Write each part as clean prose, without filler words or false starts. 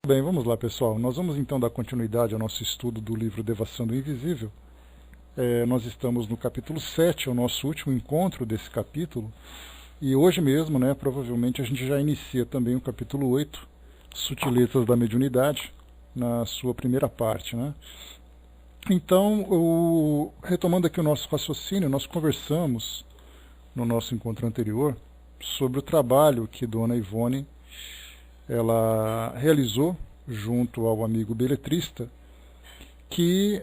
Bem, vamos lá, pessoal. Nós vamos então dar continuidade ao nosso estudo do livro Devassando o Invisível. Nós estamos no capítulo 7, é o nosso último encontro desse capítulo. E hoje mesmo, provavelmente a gente já inicia também o capítulo 8, Sutilezas da Mediunidade, na sua primeira parte, Então, retomando aqui o nosso raciocínio, nós conversamos no nosso encontro anterior sobre o trabalho que Dona Ivone ela realizou junto ao amigo beletrista, que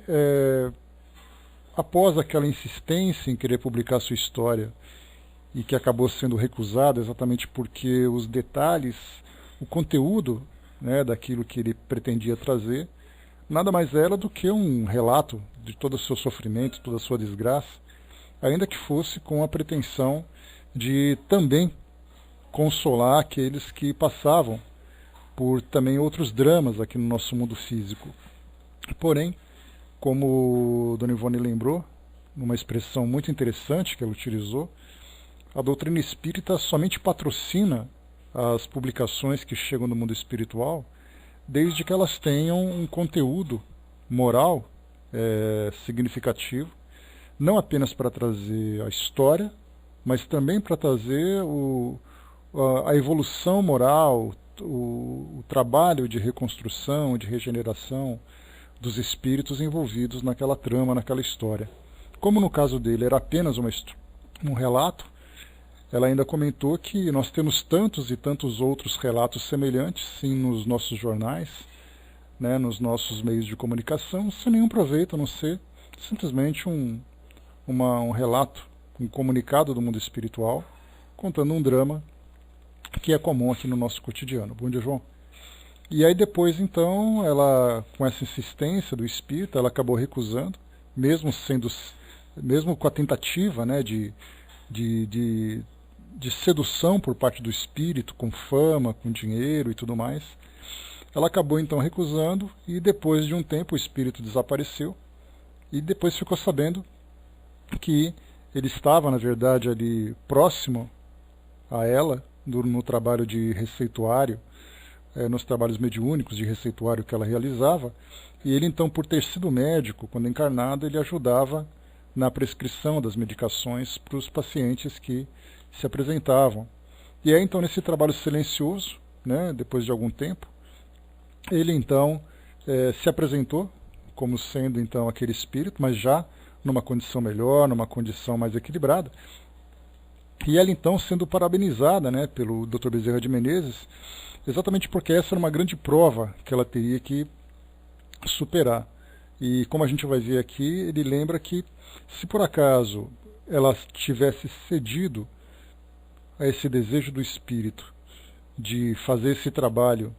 após aquela insistência em querer publicar sua história e que acabou sendo recusada exatamente porque os detalhes, o conteúdo daquilo que ele pretendia trazer, nada mais era do que um relato de todo o seu sofrimento, toda a sua desgraça, ainda que fosse com a pretensão de também consolar aqueles que passavam por também outros dramas aqui no nosso mundo físico. Porém, como Dona Ivone lembrou, numa expressão muito interessante que ela utilizou, a doutrina espírita somente patrocina as publicações que chegam no mundo espiritual, desde que elas tenham um conteúdo moral significativo, não apenas para trazer a história, mas também para trazer a evolução moral, o trabalho de reconstrução, de regeneração dos espíritos envolvidos naquela trama, naquela história. Como no caso dele era apenas um relato, ela ainda comentou que nós temos tantos e tantos outros relatos semelhantes, sim, nos nossos jornais, nos nossos meios de comunicação, sem nenhum proveito, a não ser simplesmente um relato, um comunicado do mundo espiritual, contando um drama que é comum aqui no nosso cotidiano. Bom dia, João. E aí depois, então, ela, com essa insistência do espírito, ela acabou recusando, mesmo com a tentativa de sedução por parte do espírito, com fama, com dinheiro e tudo mais. Ela acabou então recusando e depois de um tempo o espírito desapareceu e depois ficou sabendo que ele estava, na verdade, ali próximo a ela, no trabalho de receituário, nos trabalhos mediúnicos de receituário que ela realizava, e ele então, por ter sido médico, quando encarnado, ele ajudava na prescrição das medicações para os pacientes que se apresentavam. E aí então, nesse trabalho silencioso, depois de algum tempo, ele então se apresentou como sendo então aquele espírito, mas já numa condição melhor, numa condição mais equilibrada, e ela então sendo parabenizada pelo Dr. Bezerra de Menezes, exatamente porque essa era uma grande prova que ela teria que superar. E como a gente vai ver aqui, ele lembra que se por acaso ela tivesse cedido a esse desejo do espírito de fazer esse trabalho,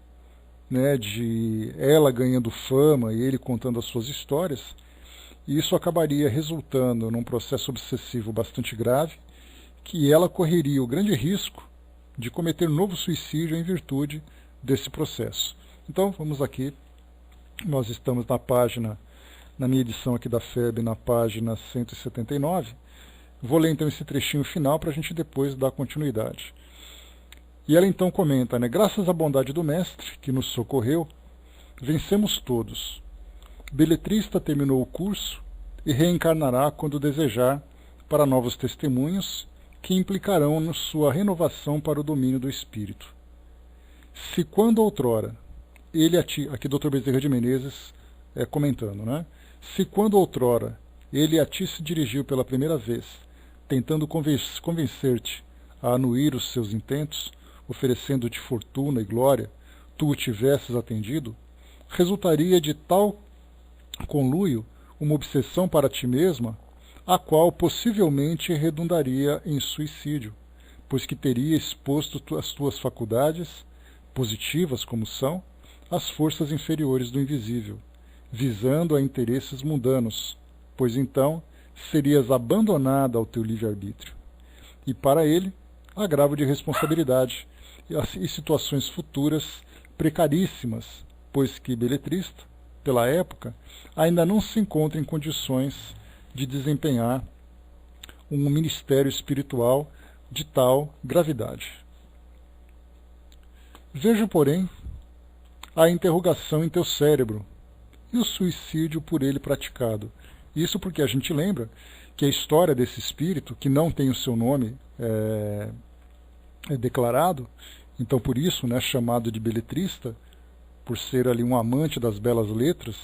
de ela ganhando fama e ele contando as suas histórias, isso acabaria resultando num processo obsessivo bastante grave, que ela correria o grande risco de cometer novo suicídio em virtude desse processo. Então, vamos aqui, nós estamos na minha edição aqui da FEB, na página 179, vou ler então esse trechinho final para a gente depois dar continuidade. E ela então comenta, graças à bondade do Mestre, que nos socorreu, vencemos todos. Beletrista terminou o curso e reencarnará quando desejar para novos testemunhos que implicarão na sua renovação para o domínio do espírito. Se quando outrora, aqui Dr. Bezerra de Menezes comentando, se quando outrora ele a ti se dirigiu pela primeira vez, tentando convencer-te a anuir os seus intentos, oferecendo-te fortuna e glória, tu o tivesses atendido, resultaria de tal conluio uma obsessão para ti mesma, a qual possivelmente redundaria em suicídio, pois que teria exposto as tuas faculdades, positivas como são, às forças inferiores do invisível, visando a interesses mundanos, pois então serias abandonada ao teu livre-arbítrio. E para ele, agravo de responsabilidade e situações futuras precaríssimas, pois que beletrista, pela época, ainda não se encontra em condições de desempenhar um ministério espiritual de tal gravidade. Vejo, porém, a interrogação em teu cérebro e o suicídio por ele praticado. Isso porque a gente lembra que a história desse espírito, que não tem o seu nome declarado, então por isso, né, chamado de beletrista, por ser ali um amante das belas letras,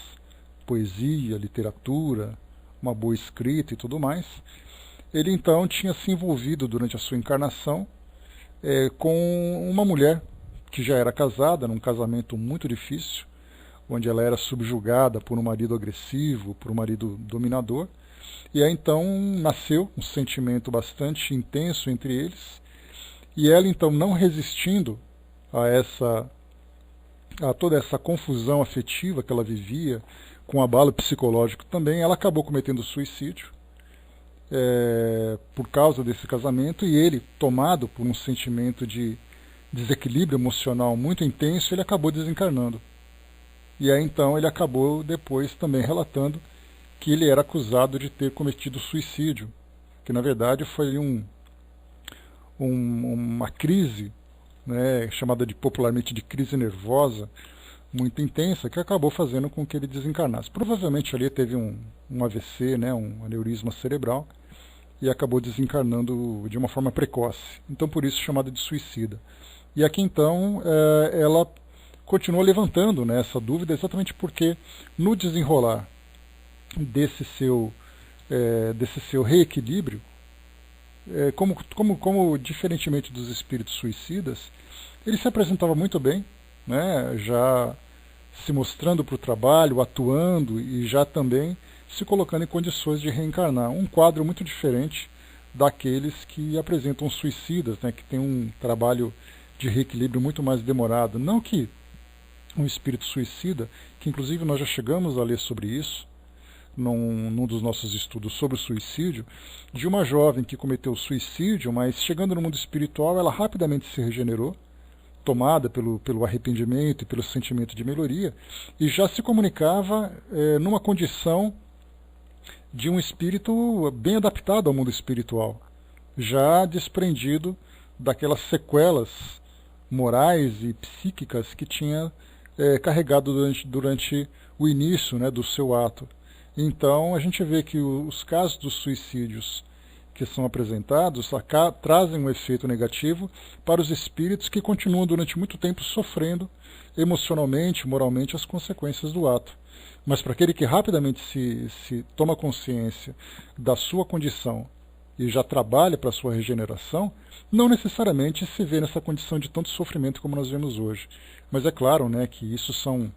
poesia, literatura, uma boa escrita e tudo mais, ele então tinha se envolvido durante a sua encarnação com uma mulher que já era casada, num casamento muito difícil, onde ela era subjugada por um marido agressivo, por um marido dominador, e aí então nasceu um sentimento bastante intenso entre eles, e ela então, não resistindo a toda essa confusão afetiva que ela vivia, com abalo psicológico também, ela acabou cometendo suicídio por causa desse casamento, e ele, tomado por um sentimento de desequilíbrio emocional muito intenso, ele acabou desencarnando. E aí então ele acabou depois também relatando que ele era acusado de ter cometido suicídio, que na verdade foi uma crise, né, chamada popularmente de crise nervosa, muito intensa, que acabou fazendo com que ele desencarnasse. Provavelmente ali teve um AVC, né, um aneurisma cerebral, e acabou desencarnando de uma forma precoce. Então por isso chamada de suicida. E aqui então ela continuou levantando, né, essa dúvida, exatamente porque no desenrolar desse seu reequilíbrio, como diferentemente dos espíritos suicidas, ele se apresentava muito bem, né, já se mostrando para o trabalho, atuando e já também se colocando em condições de reencarnar. Um quadro muito diferente daqueles que apresentam suicidas, né, que tem um trabalho de reequilíbrio muito mais demorado. Não que um espírito suicida, que inclusive nós já chegamos a ler sobre isso, num dos nossos estudos sobre o suicídio, de uma jovem que cometeu suicídio, mas chegando no mundo espiritual ela rapidamente se regenerou, tomada pelo arrependimento e pelo sentimento de melhoria, e já se comunicava numa condição de um espírito bem adaptado ao mundo espiritual, já desprendido daquelas sequelas morais e psíquicas que tinha carregado durante o início, né, do seu ato. Então a gente vê que os casos dos suicídios que são apresentados trazem um efeito negativo para os espíritos que continuam durante muito tempo sofrendo emocionalmente, moralmente as consequências do ato. Mas para aquele que rapidamente se toma consciência da sua condição e já trabalha para a sua regeneração, não necessariamente se vê nessa condição de tanto sofrimento como nós vemos hoje. Mas é claro, né, que isso são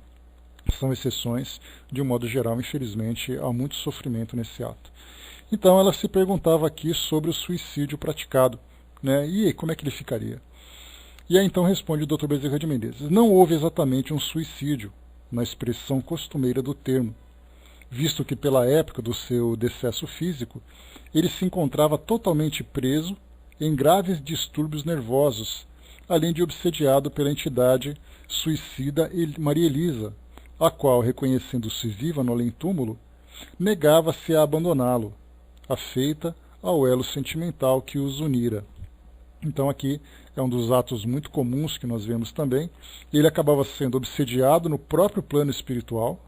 exceções. De um modo geral, infelizmente, há muito sofrimento nesse ato. Então ela se perguntava aqui sobre o suicídio praticado, né? E aí, como é que ele ficaria? E aí então responde o Dr. Bezerra de Menezes: não houve exatamente um suicídio, na expressão costumeira do termo, visto que pela época do seu decesso físico, ele se encontrava totalmente preso em graves distúrbios nervosos, além de obsediado pela entidade suicida Maria Elisa, a qual, reconhecendo-se viva no além-túmulo, negava-se a abandoná-lo, afeita ao elo sentimental que os unira. Então aqui é um dos atos muito comuns que nós vemos também. Ele acabava sendo obsediado no próprio plano espiritual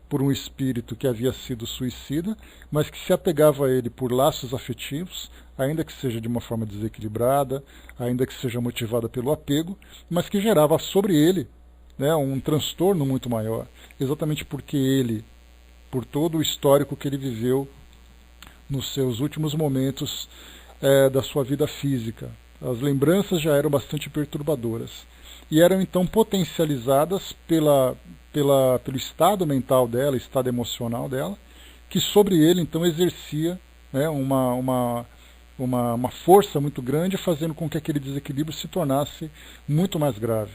por um espírito que havia sido suicida, mas que se apegava a ele por laços afetivos, ainda que seja de uma forma desequilibrada, ainda que seja motivada pelo apego, mas que gerava sobre ele, né, um transtorno muito maior, exatamente porque ele, por todo o histórico que ele viveu nos seus últimos momentos da sua vida física, as lembranças já eram bastante perturbadoras e eram então potencializadas pelo estado mental dela, estado emocional dela, que sobre ele então exercia, né, uma força muito grande, fazendo com que aquele desequilíbrio se tornasse muito mais grave.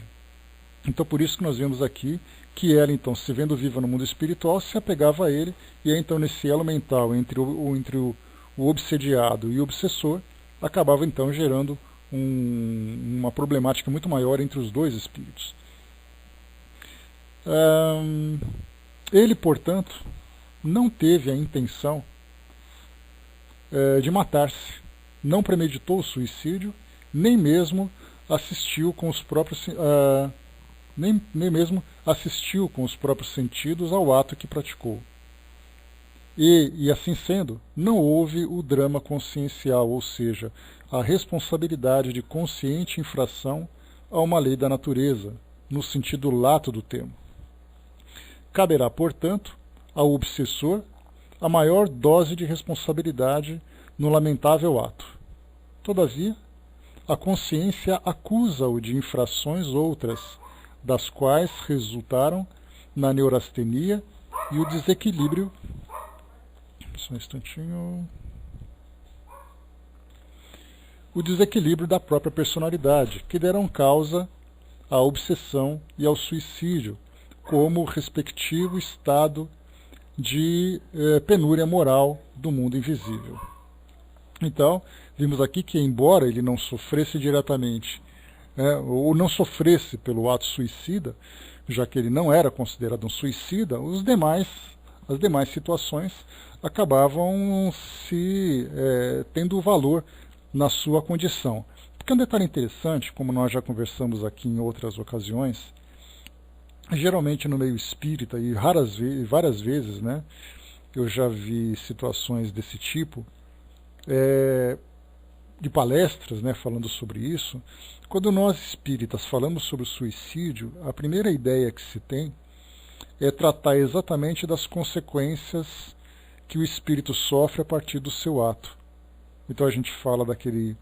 Então por isso que nós vemos aqui que ela então, se vendo viva no mundo espiritual, se apegava a ele, e aí então nesse elo mental entre o obsediado e o obsessor, acabava então gerando uma problemática muito maior entre os dois espíritos. Ele, portanto, não teve a intenção de matar-se, não premeditou o suicídio, nem mesmo assistiu com os próprios nem mesmo assistiu com os próprios sentidos ao ato que praticou. E assim sendo, não houve o drama consciencial, ou seja, a responsabilidade de consciente infração a uma lei da natureza, no sentido lato do termo. Caberá, portanto, ao obsessor a maior dose de responsabilidade no lamentável ato. Todavia, a consciência acusa-o de infrações outras, das quais resultaram na neurastenia e o desequilíbrio. Só um instantinho. O desequilíbrio da própria personalidade, que deram causa à obsessão e ao suicídio, como respectivo estado de penúria moral do mundo invisível. Então, vimos aqui que, embora ele não sofresse diretamente, ou não sofresse pelo ato suicida, já que ele não era considerado um suicida, as demais situações acabavam tendo valor na sua condição. Porque um detalhe interessante, como nós já conversamos aqui em outras ocasiões, geralmente no meio espírita, e várias vezes, eu já vi situações desse tipo, de palestras, falando sobre isso. Quando nós espíritas falamos sobre o suicídio, a primeira ideia que se tem é tratar exatamente das consequências que o espírito sofre a partir do seu ato. Então a gente fala daquele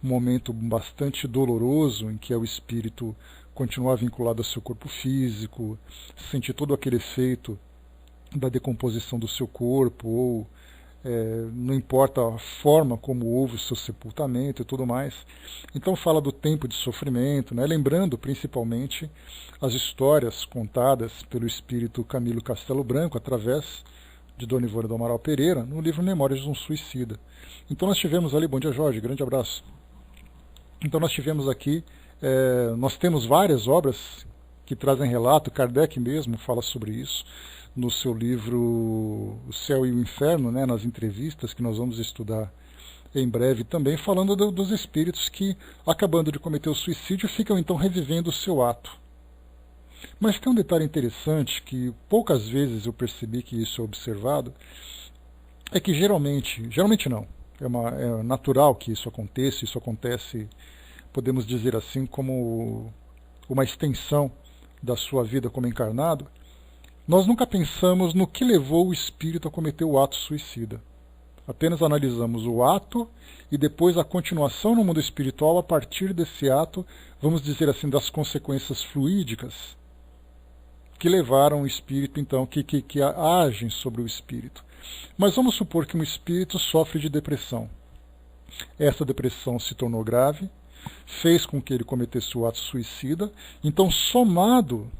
momento bastante doloroso em que o espírito continuar vinculado ao seu corpo físico, sentir todo aquele efeito da decomposição do seu corpo, ou não importa a forma como houve o seu sepultamento e tudo mais. Então fala do tempo de sofrimento, lembrando principalmente as histórias contadas pelo espírito Camilo Castelo Branco através de Dona Ivone do Amaral Pereira no livro Memórias de um Suicida. Então nós tivemos ali, bom dia Jorge, grande abraço. Então nós tivemos aqui, nós temos várias obras que trazem relato, Kardec mesmo fala sobre isso, no seu livro O Céu e o Inferno, nas entrevistas que nós vamos estudar em breve também, falando dos espíritos que, acabando de cometer o suicídio, ficam então revivendo o seu ato. Mas tem um detalhe interessante, que poucas vezes eu percebi que isso é observado, é que geralmente não, é natural que isso acontece, podemos dizer assim, como uma extensão da sua vida como encarnado. Nós nunca pensamos no que levou o espírito a cometer o ato suicida. Apenas analisamos o ato e depois a continuação no mundo espiritual a partir desse ato, vamos dizer assim, das consequências fluídicas que levaram o espírito, então, que agem sobre o espírito. Mas vamos supor que um espírito sofre de depressão. Essa depressão se tornou grave, fez com que ele cometesse o ato suicida, então, somado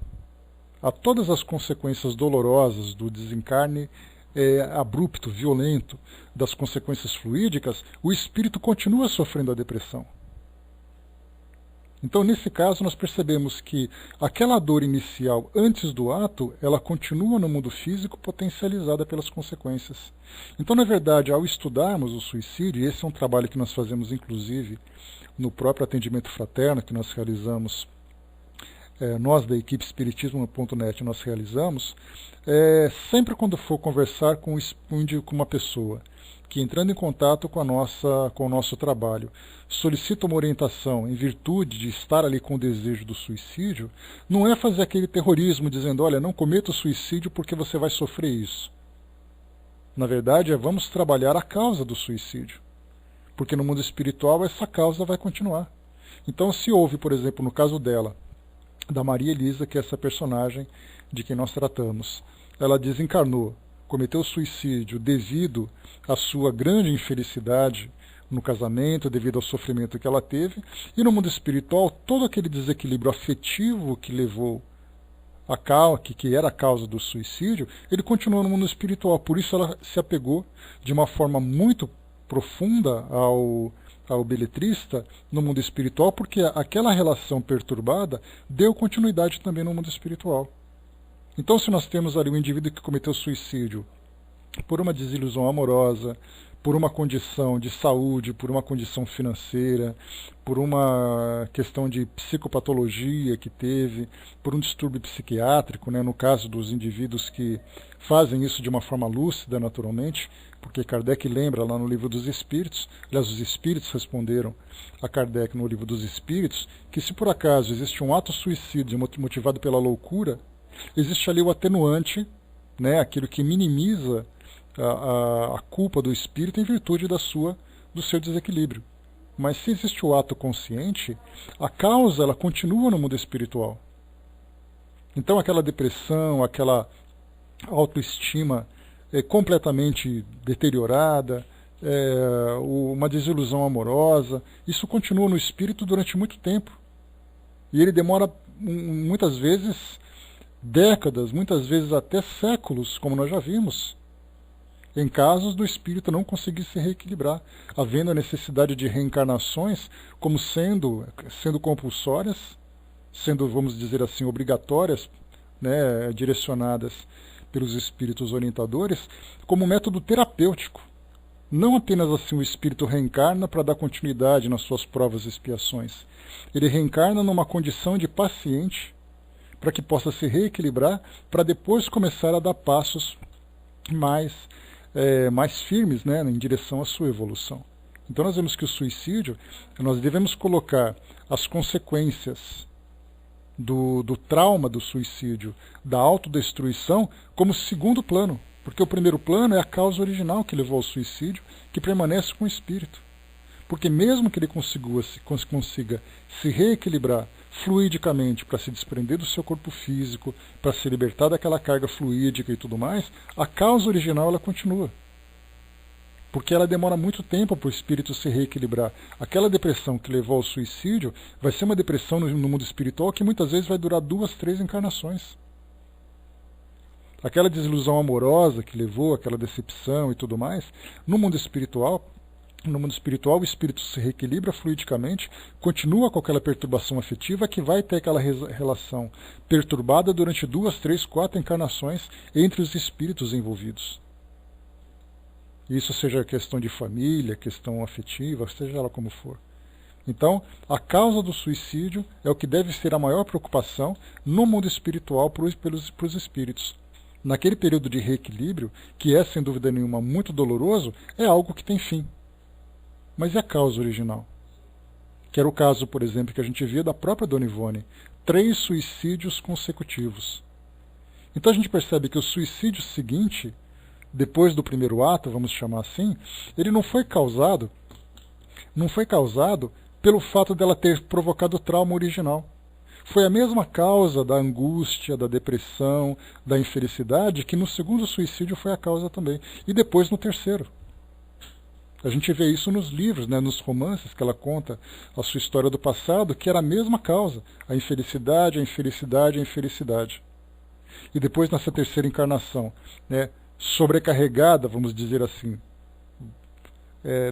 a todas as consequências dolorosas do desencarne abrupto, violento, das consequências fluídicas, o espírito continua sofrendo a depressão. Então, nesse caso, nós percebemos que aquela dor inicial antes do ato, ela continua no mundo físico potencializada pelas consequências. Então, na verdade, ao estudarmos o suicídio, e esse é um trabalho que nós fazemos, inclusive, no próprio atendimento fraterno que nós realizamos, nós da equipe Espiritismo.net nós realizamos, sempre quando for conversar com uma pessoa que, entrando em contato com o nosso trabalho, solicita uma orientação em virtude de estar ali com o desejo do suicídio, não é fazer aquele terrorismo dizendo, olha, não cometa o suicídio porque você vai sofrer isso. Na verdade, vamos trabalhar a causa do suicídio, porque no mundo espiritual essa causa vai continuar. Então, se houve, por exemplo, no caso dela, da Maria Elisa, que é essa personagem de quem nós tratamos, ela desencarnou, cometeu suicídio devido à sua grande infelicidade no casamento, devido ao sofrimento que ela teve, e no mundo espiritual, todo aquele desequilíbrio afetivo que levou que era a causa do suicídio, ele continuou no mundo espiritual. Por isso ela se apegou de uma forma muito profunda ao beletrista no mundo espiritual, porque aquela relação perturbada deu continuidade também no mundo espiritual. Então, se nós temos ali um indivíduo que cometeu suicídio por uma desilusão amorosa, por uma condição de saúde, por uma condição financeira, por uma questão de psicopatologia que teve, por um distúrbio psiquiátrico, né, no caso dos indivíduos que fazem isso de uma forma lúcida, naturalmente, porque Kardec lembra lá no Livro dos Espíritos, aliás, os Espíritos responderam a Kardec no Livro dos Espíritos, que se por acaso existe um ato suicídio motivado pela loucura, existe ali o atenuante, né, aquilo que minimiza a culpa do espírito em virtude do seu desequilíbrio. Mas se existe o ato consciente, a causa ela continua no mundo espiritual. Então aquela depressão, aquela autoestima completamente deteriorada, uma desilusão amorosa, isso continua no espírito durante muito tempo. E ele demora muitas vezes décadas, muitas vezes até séculos, como nós já vimos, em casos do espírito não conseguir se reequilibrar, havendo a necessidade de reencarnações como sendo compulsórias, sendo, vamos dizer assim, obrigatórias, né, direcionadas pelos espíritos orientadores, como método terapêutico. Não apenas assim o espírito reencarna para dar continuidade nas suas provas e expiações. Ele reencarna numa condição de paciente, para que possa se reequilibrar, para depois começar a dar passos mais firmes, né, em direção à sua evolução. Então nós vemos que o suicídio, nós devemos colocar as consequências do trauma do suicídio, da autodestruição, como segundo plano, porque o primeiro plano é a causa original que levou ao suicídio, que permanece com o espírito. Porque mesmo que ele consiga se reequilibrar fluidicamente para se desprender do seu corpo físico, para se libertar daquela carga fluídica e tudo mais, a causa original ela continua. Porque ela demora muito tempo para o espírito se reequilibrar. Aquela depressão que levou ao suicídio vai ser uma depressão no mundo espiritual que muitas vezes vai durar 2, 3 encarnações. Aquela desilusão amorosa que levou, aquela decepção e tudo mais, no mundo espiritual o espírito se reequilibra fluidicamente, continua com aquela perturbação afetiva que vai ter aquela relação perturbada durante 2, 3, 4 encarnações entre os espíritos envolvidos. Isso seja questão de família, questão afetiva, seja ela como for. Então, a causa do suicídio é o que deve ser a maior preocupação no mundo espiritual para os espíritos. Naquele período de reequilíbrio, que é sem dúvida nenhuma muito doloroso, é algo que tem fim. Mas e a causa original? Que era o caso, por exemplo, que a gente via da própria Dona Ivone. 3 suicídios consecutivos. Então a gente percebe que o suicídio seguinte, depois do primeiro ato, vamos chamar assim, ele não foi causado pelo fato dela ter provocado o trauma original. Foi a mesma causa da angústia, da depressão, da infelicidade, que no segundo suicídio foi a causa também. E depois no terceiro. A gente vê isso nos livros, né, nos romances que ela conta a sua história do passado, que era a mesma causa, a infelicidade, a infelicidade, a infelicidade. E depois nessa terceira encarnação, né, sobrecarregada, vamos dizer assim,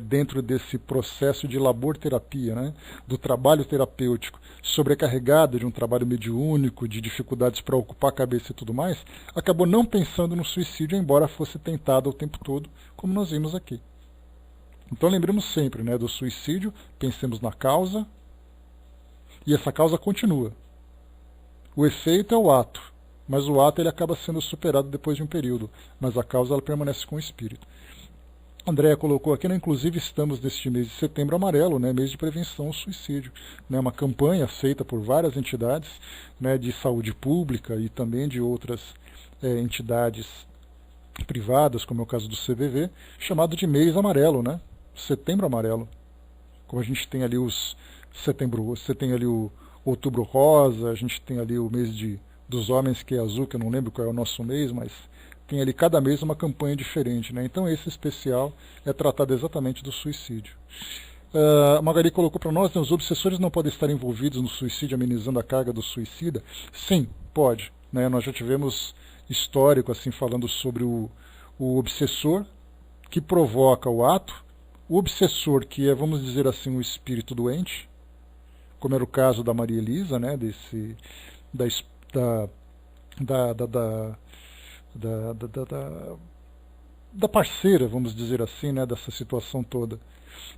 dentro desse processo de labor-terapia, né, do trabalho terapêutico, sobrecarregada de um trabalho mediúnico, de dificuldades para ocupar a cabeça e tudo mais, acabou não pensando no suicídio, embora fosse tentada o tempo todo, como nós vimos aqui. Então lembremos sempre, né, do suicídio, pensemos na causa, e essa causa continua. O efeito é o ato, mas o ato ele acaba sendo superado depois de um período, mas a causa ela permanece com o espírito. Andréa colocou aqui, né, inclusive estamos neste mês de setembro amarelo, né, mês de prevenção ao suicídio, né, uma campanha feita por várias entidades, né, de saúde pública e também de outras entidades privadas, como é o caso do CVV, chamado de mês amarelo, né, setembro amarelo. Como a gente tem ali você tem ali o outubro rosa, a gente tem ali o mês dos homens que é azul, que eu não lembro qual é o nosso mês, mas tem ali cada mês uma campanha diferente, né? Então esse especial é tratado exatamente do suicídio. A Magali colocou para nós, né, os obsessores não podem estar envolvidos no suicídio, amenizando a carga do suicida? Sim, pode. Né? Nós já tivemos histórico assim falando sobre o obsessor que provoca o ato, o obsessor que é, vamos dizer assim, um espírito doente, como era o caso da Maria Elisa, né, da parceira, vamos dizer assim, né, dessa situação toda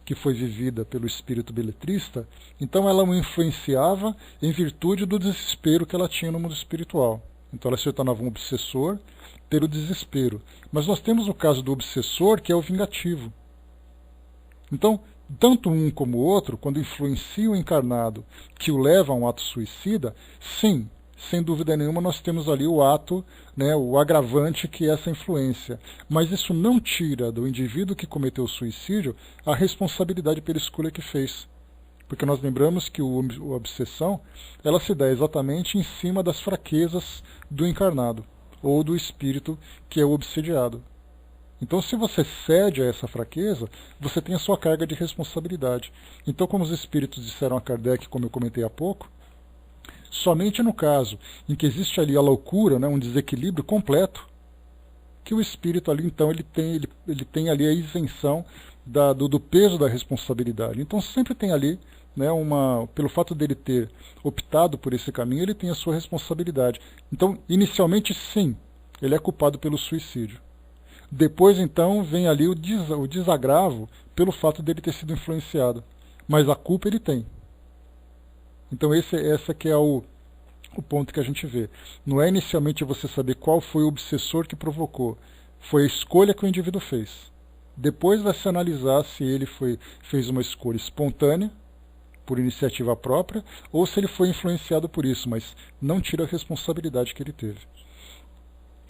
que foi vivida pelo espírito beletrista, então ela o influenciava em virtude do desespero que ela tinha no mundo espiritual. Então ela se tornava um obsessor pelo desespero. Mas nós temos o caso do obsessor, que é o vingativo. Então, tanto um como o outro, quando influencia o encarnado que o leva a um ato suicida, sim, sem dúvida nenhuma nós temos ali o ato, né, o agravante que é essa influência. Mas isso não tira do indivíduo que cometeu o suicídio a responsabilidade pela escolha que fez. Porque nós lembramos que a obsessão ela se dá exatamente em cima das fraquezas do encarnado, ou do espírito que é o obsediado. Então, se você cede a essa fraqueza, você tem a sua carga de responsabilidade. Então, como os espíritos disseram a Kardec, como eu comentei há pouco, somente no caso em que existe ali a loucura, né, um desequilíbrio completo, que o espírito ali, então, ele tem ali a isenção do peso da responsabilidade. Então, sempre tem ali, né, pelo fato dele ter optado por esse caminho, ele tem a sua responsabilidade. Então, inicialmente, sim, ele é culpado pelo suicídio. Depois, então, vem ali o desagravo pelo fato dele ter sido influenciado. Mas a culpa ele tem. Então, essa que é o ponto que a gente vê. Não é inicialmente você saber qual foi o obsessor que provocou. Foi a escolha que o indivíduo fez. Depois vai se analisar se ele fez uma escolha espontânea, por iniciativa própria, ou se ele foi influenciado por isso, mas não tira a responsabilidade que ele teve.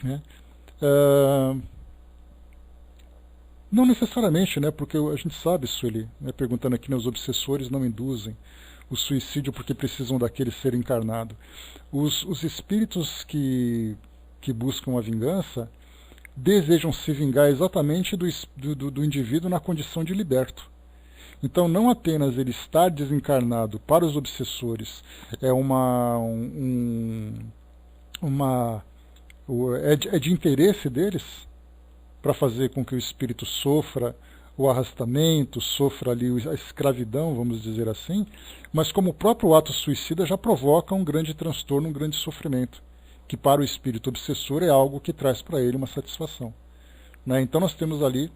Né? Não necessariamente, né, porque a gente sabe, Sueli, né, perguntando aqui, né, os obsessores não induzem o suicídio porque precisam daquele ser encarnado. Os espíritos que buscam a vingança desejam se vingar exatamente do indivíduo na condição de liberto. Então, não apenas ele estar desencarnado para os obsessores é de interesse deles, para fazer com que o espírito sofra o arrastamento, sofra ali a escravidão, vamos dizer assim, mas como o próprio ato suicida já provoca um grande transtorno, um grande sofrimento, que para o espírito obsessor é algo que traz para ele uma satisfação. Né? Então nós temos ali,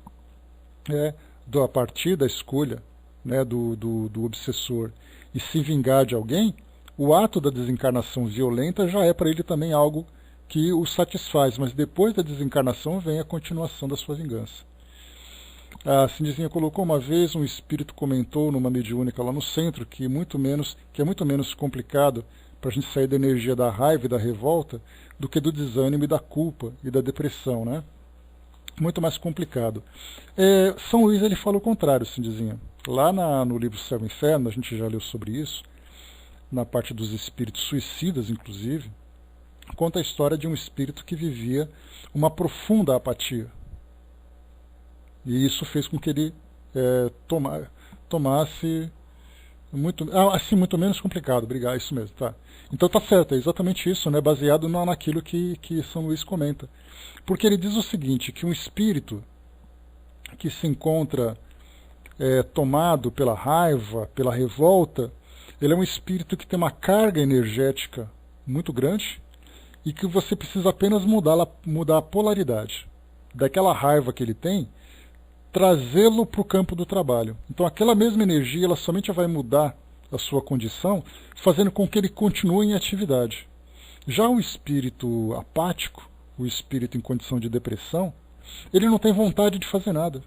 a partir da escolha, né, do obsessor e se vingar de alguém, o ato da desencarnação violenta já é para ele também algo que o satisfaz, mas depois da desencarnação vem a continuação da sua vingança. A Cindizinha colocou uma vez, um espírito comentou numa mediúnica lá no centro que é muito menos complicado para a gente sair da energia da raiva e da revolta do que do desânimo e da culpa e da depressão, né? Muito mais complicado. São Luís ele fala o contrário, Cindizinha. Lá no livro Céu e Inferno, a gente já leu sobre isso, na parte dos espíritos suicidas, inclusive, conta a história de um espírito que vivia uma profunda apatia. E isso fez com que ele tomasse muito menos complicado, obrigado, isso mesmo, tá. Então tá certo, é exatamente isso, né, baseado naquilo que São Luís comenta. Porque ele diz o seguinte, que um espírito que se encontra tomado pela raiva, pela revolta, ele é um espírito que tem uma carga energética muito grande, e que você precisa apenas mudar a polaridade daquela raiva que ele tem, trazê-lo para o campo do trabalho. Então aquela mesma energia ela somente vai mudar a sua condição, fazendo com que ele continue em atividade. Já o espírito apático, o espírito em condição de depressão, ele não tem vontade de fazer nada.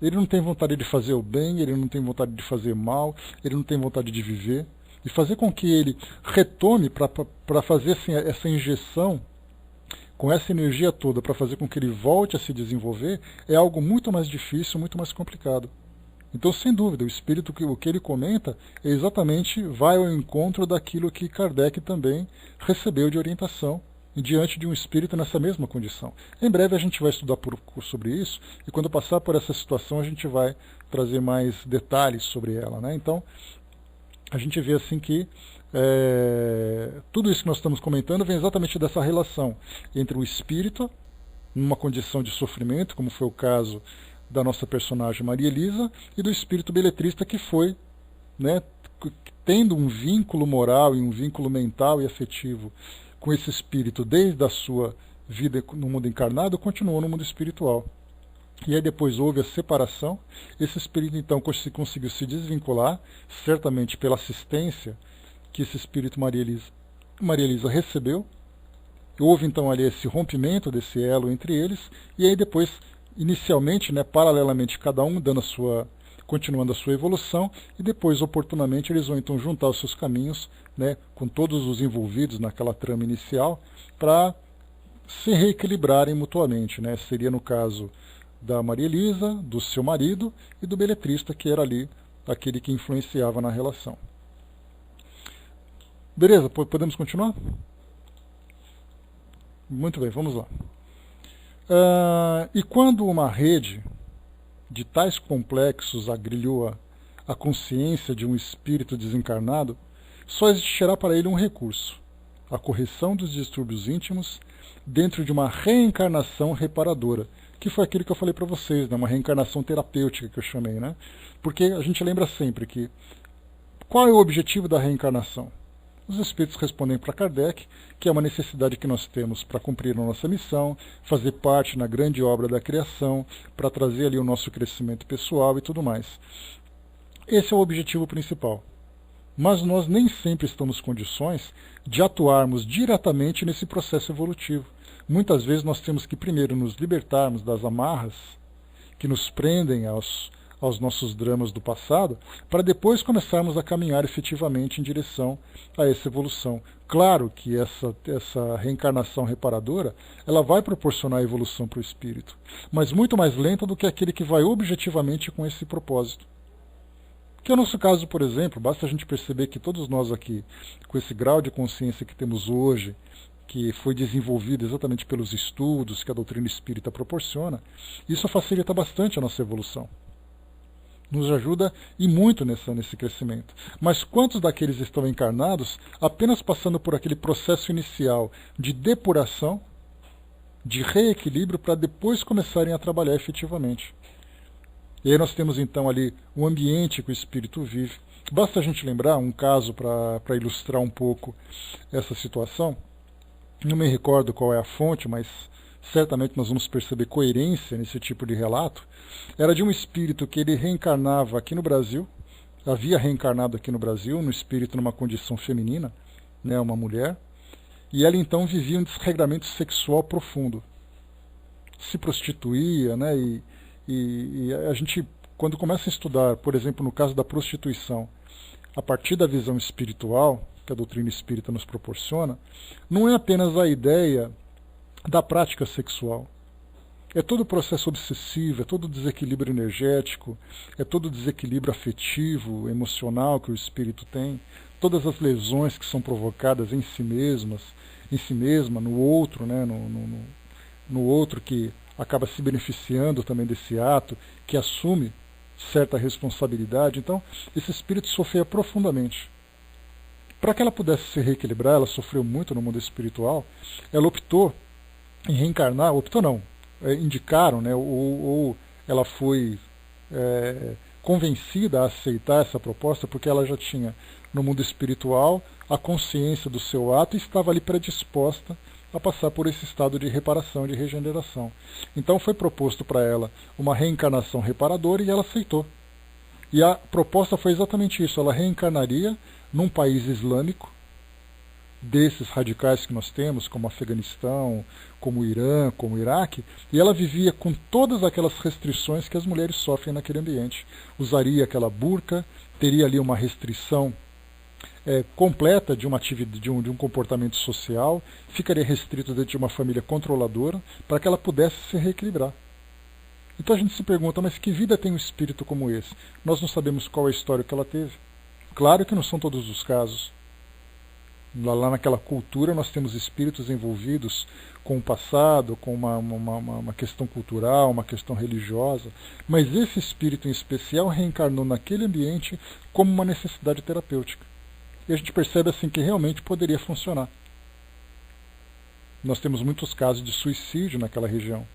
Ele não tem vontade de fazer o bem, ele não tem vontade de fazer mal, ele não tem vontade de viver. E fazer com que ele retome para fazer assim, essa injeção com essa energia toda, para fazer com que ele volte a se desenvolver, é algo muito mais difícil, muito mais complicado. Então, sem dúvida, o espírito, o que ele comenta, vai ao encontro daquilo que Kardec também recebeu de orientação diante de um espírito nessa mesma condição. Em breve a gente vai estudar sobre isso, e quando passar por essa situação a gente vai trazer mais detalhes sobre ela, né? Então, a gente vê assim que tudo isso que nós estamos comentando vem exatamente dessa relação entre o espírito, numa condição de sofrimento, como foi o caso da nossa personagem Maria Elisa, e do espírito beletrista que foi, né, tendo um vínculo moral e um vínculo mental e afetivo com esse espírito desde a sua vida no mundo encarnado, continuou no mundo espiritual. E aí depois houve a separação, esse espírito então conseguiu se desvincular, certamente pela assistência que esse espírito Maria Elisa recebeu. Houve então ali esse rompimento desse elo entre eles, e aí depois, inicialmente, né, paralelamente, cada um continuando a sua evolução, e depois, oportunamente, eles vão então juntar os seus caminhos, né, com todos os envolvidos naquela trama inicial, para se reequilibrarem mutuamente, né? Seria no caso da Maria Elisa, do seu marido e do beletrista, que era ali aquele que influenciava na relação. Beleza, podemos continuar? Muito bem, vamos lá. E quando uma rede de tais complexos agrilhoa a consciência de um espírito desencarnado, só existirá para ele um recurso: a correção dos distúrbios íntimos dentro de uma reencarnação reparadora, que foi aquilo que eu falei para vocês, né? Uma reencarnação terapêutica que eu chamei, né? Porque a gente lembra sempre que qual é o objetivo da reencarnação? Os espíritos respondem para Kardec que é uma necessidade que nós temos para cumprir a nossa missão, fazer parte na grande obra da criação, para trazer ali o nosso crescimento pessoal e tudo mais. Esse é o objetivo principal. Mas nós nem sempre estamos em condições de atuarmos diretamente nesse processo evolutivo. Muitas vezes nós temos que primeiro nos libertarmos das amarras que nos prendem aos nossos dramas do passado, para depois começarmos a caminhar efetivamente em direção a essa evolução. Claro que essa reencarnação reparadora, ela vai proporcionar evolução para o espírito, mas muito mais lenta do que aquele que vai objetivamente com esse propósito. Que é o nosso caso, por exemplo, basta a gente perceber que todos nós aqui, com esse grau de consciência que temos hoje, que foi desenvolvido exatamente pelos estudos que a doutrina espírita proporciona, isso facilita bastante a nossa evolução. Nos ajuda e muito nesse crescimento. Mas quantos daqueles estão encarnados apenas passando por aquele processo inicial de depuração, de reequilíbrio, para depois começarem a trabalhar efetivamente? E aí nós temos então ali um ambiente que o espírito vive. Basta a gente lembrar um caso para ilustrar um pouco essa situação. Não me recordo qual é a fonte, mas certamente nós vamos perceber coerência nesse tipo de relato. Era de um espírito que ele reencarnava aqui no Brasil, havia reencarnado aqui no Brasil, no espírito numa condição feminina, né, uma mulher, e ela então vivia um desregramento sexual profundo. Se prostituía, né, e a gente, quando começa a estudar, por exemplo, no caso da prostituição, a partir da visão espiritual, que a doutrina espírita nos proporciona, não é apenas a ideia da prática sexual. É todo o processo obsessivo, é todo o desequilíbrio energético, é todo o desequilíbrio afetivo, emocional que o espírito tem, todas as lesões que são provocadas em si mesma, no outro, né, no outro que acaba se beneficiando também desse ato, que assume certa responsabilidade. Então, esse espírito sofria profundamente. Para que ela pudesse se reequilibrar, ela sofreu muito no mundo espiritual, ela optou em reencarnar, optou não, indicaram, né, ou ela foi convencida a aceitar essa proposta, porque ela já tinha no mundo espiritual a consciência do seu ato e estava ali predisposta a passar por esse estado de reparação, de regeneração. Então foi proposto para ela uma reencarnação reparadora e ela aceitou. E a proposta foi exatamente isso, ela reencarnaria num país islâmico, desses radicais que nós temos, como Afeganistão, como o Irã, como o Iraque, e ela vivia com todas aquelas restrições que as mulheres sofrem naquele ambiente. Usaria aquela burca, teria ali uma restrição completa de uma atividade, de um comportamento social, ficaria restrito dentro de uma família controladora, para que ela pudesse se reequilibrar. Então a gente se pergunta, mas que vida tem um espírito como esse? Nós não sabemos qual é a história que ela teve. Claro que não são todos os casos. Lá naquela cultura nós temos espíritos envolvidos com o passado, com uma questão cultural, uma questão religiosa, mas esse espírito em especial reencarnou naquele ambiente como uma necessidade terapêutica. E a gente percebe assim que realmente poderia funcionar. Nós temos muitos casos de suicídio naquela região,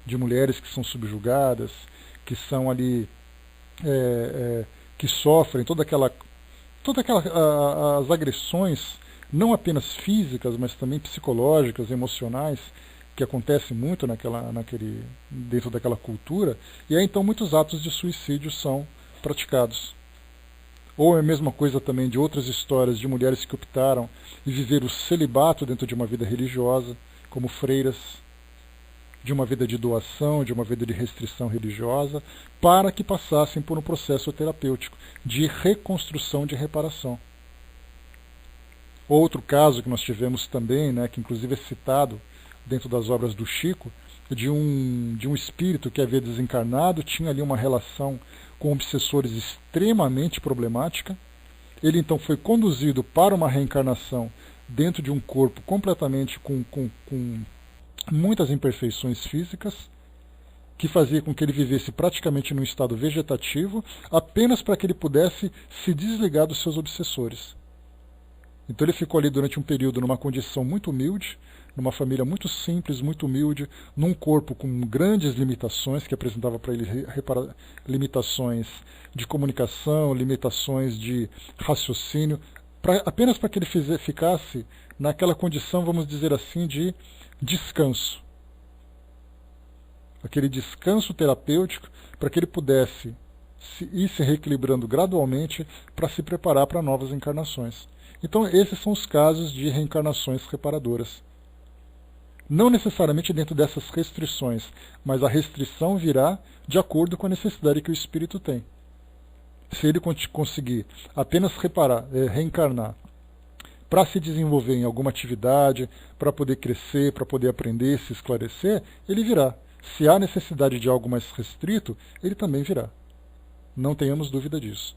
de mulheres que são subjugadas, que são ali, que sofrem as agressões, não apenas físicas, mas também psicológicas, emocionais, que acontece muito dentro daquela cultura, e aí então muitos atos de suicídio são praticados. Ou é a mesma coisa também de outras histórias de mulheres que optaram em viver o celibato dentro de uma vida religiosa, como freiras, de uma vida de doação, de uma vida de restrição religiosa, para que passassem por um processo terapêutico de reconstrução, de reparação. Outro caso que nós tivemos também, né, que inclusive é citado dentro das obras do Chico, de um espírito que havia desencarnado, tinha ali uma relação com obsessores extremamente problemática. Ele então foi conduzido para uma reencarnação dentro de um corpo completamente com muitas imperfeições físicas, que fazia com que ele vivesse praticamente num estado vegetativo, apenas para que ele pudesse se desligar dos seus obsessores. Então ele ficou ali durante um período numa condição muito humilde, numa família muito simples, muito humilde, num corpo com grandes limitações, que apresentava para ele limitações de comunicação, limitações de raciocínio, apenas para que ele ficasse naquela condição, vamos dizer assim, de descanso. Aquele descanso terapêutico para que ele pudesse ir se reequilibrando gradualmente para se preparar para novas encarnações. Então esses são os casos de reencarnações reparadoras. Não necessariamente dentro dessas restrições, mas a restrição virá de acordo com a necessidade que o espírito tem. Se ele conseguir apenas reencarnar para se desenvolver em alguma atividade, para poder crescer, para poder aprender, se esclarecer, ele virá. Se há necessidade de algo mais restrito, ele também virá. Não tenhamos dúvida disso.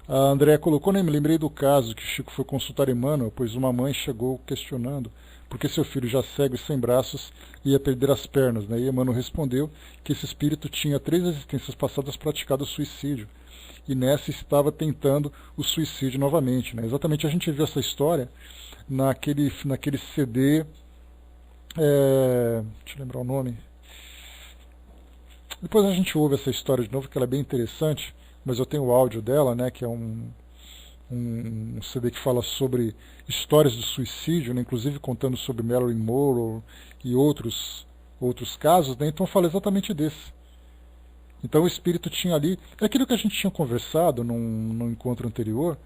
A Andréa colocou, né, me lembrei do caso que Chico foi consultar Emmanuel, pois uma mãe chegou questionando porque seu filho já cego e sem braços ia perder as pernas. Né? E Emmanuel respondeu que esse espírito tinha 3 existências passadas praticado suicídio, e nessa estava tentando o suicídio novamente. Né? Exatamente, a gente viu essa história naquele CD, deixa eu lembrar o nome, depois a gente ouve essa história de novo, que ela é bem interessante, mas eu tenho o áudio dela, né, que é um CD que fala sobre histórias do suicídio, né, inclusive contando sobre Marilyn Monroe e outros casos, né, então fala exatamente desse. Então o espírito tinha ali, é aquilo que a gente tinha conversado num encontro anterior,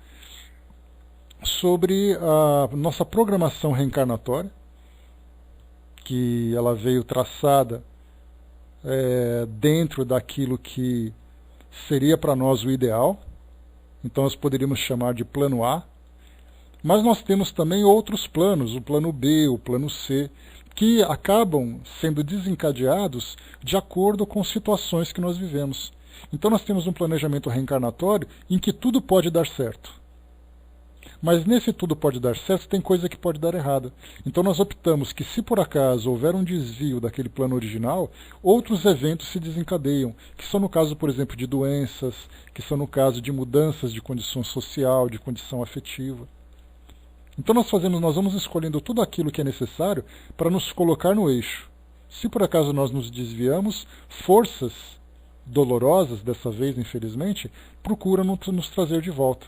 sobre a nossa programação reencarnatória, que ela veio traçada dentro daquilo que seria para nós o ideal. Então nós poderíamos chamar de plano A, mas nós temos também outros planos, o plano B, o plano C, que acabam sendo desencadeados de acordo com situações que nós vivemos. Então nós temos um planejamento reencarnatório em que tudo pode dar certo. Mas nesse tudo pode dar certo, tem coisa que pode dar errado. Então nós optamos que, se por acaso houver um desvio daquele plano original, outros eventos se desencadeiam, que são no caso, por exemplo, de doenças, que são no caso de mudanças de condição social, de condição afetiva. Então nós vamos escolhendo tudo aquilo que é necessário para nos colocar no eixo. Se por acaso nós nos desviamos, forças dolorosas, dessa vez, infelizmente, procuram nos trazer de volta.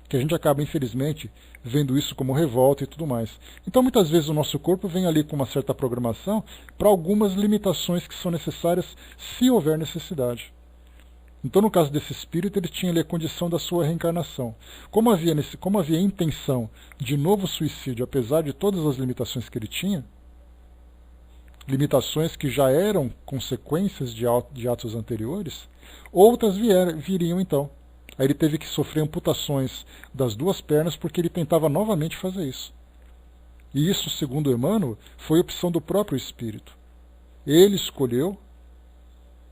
Que a gente acaba, infelizmente, vendo isso como revolta e tudo mais. Então, muitas vezes, o nosso corpo vem ali com uma certa programação para algumas limitações que são necessárias, se houver necessidade. Então, no caso desse espírito, ele tinha ali a condição da sua reencarnação. Como havia intenção de novo suicídio, apesar de todas as limitações que ele tinha, limitações que já eram consequências de atos anteriores, outras viriam então. Aí ele teve que sofrer amputações das 2 pernas porque ele tentava novamente fazer isso. E isso, segundo Emmanuel, foi opção do próprio espírito. Ele escolheu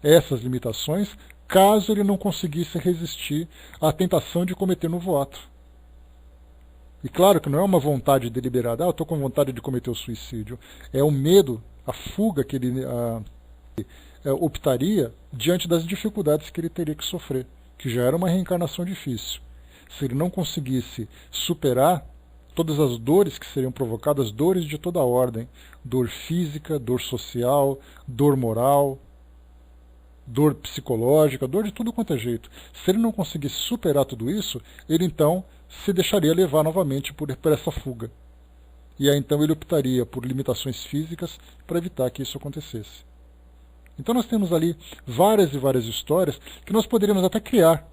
essas limitações caso ele não conseguisse resistir à tentação de cometer novo ato. E claro que não é uma vontade deliberada, eu estou com vontade de cometer o suicídio. É o medo, a fuga que ele optaria diante das dificuldades que ele teria que sofrer, que já era uma reencarnação difícil. Se ele não conseguisse superar todas as dores que seriam provocadas, dores de toda a ordem, dor física, dor social, dor moral, dor psicológica, dor de tudo quanto é jeito. Se ele não conseguisse superar tudo isso, ele então se deixaria levar novamente por essa fuga. e aí então ele optaria por limitações físicas para evitar que isso acontecesse. Então nós temos ali várias e várias histórias que nós poderíamos até criar,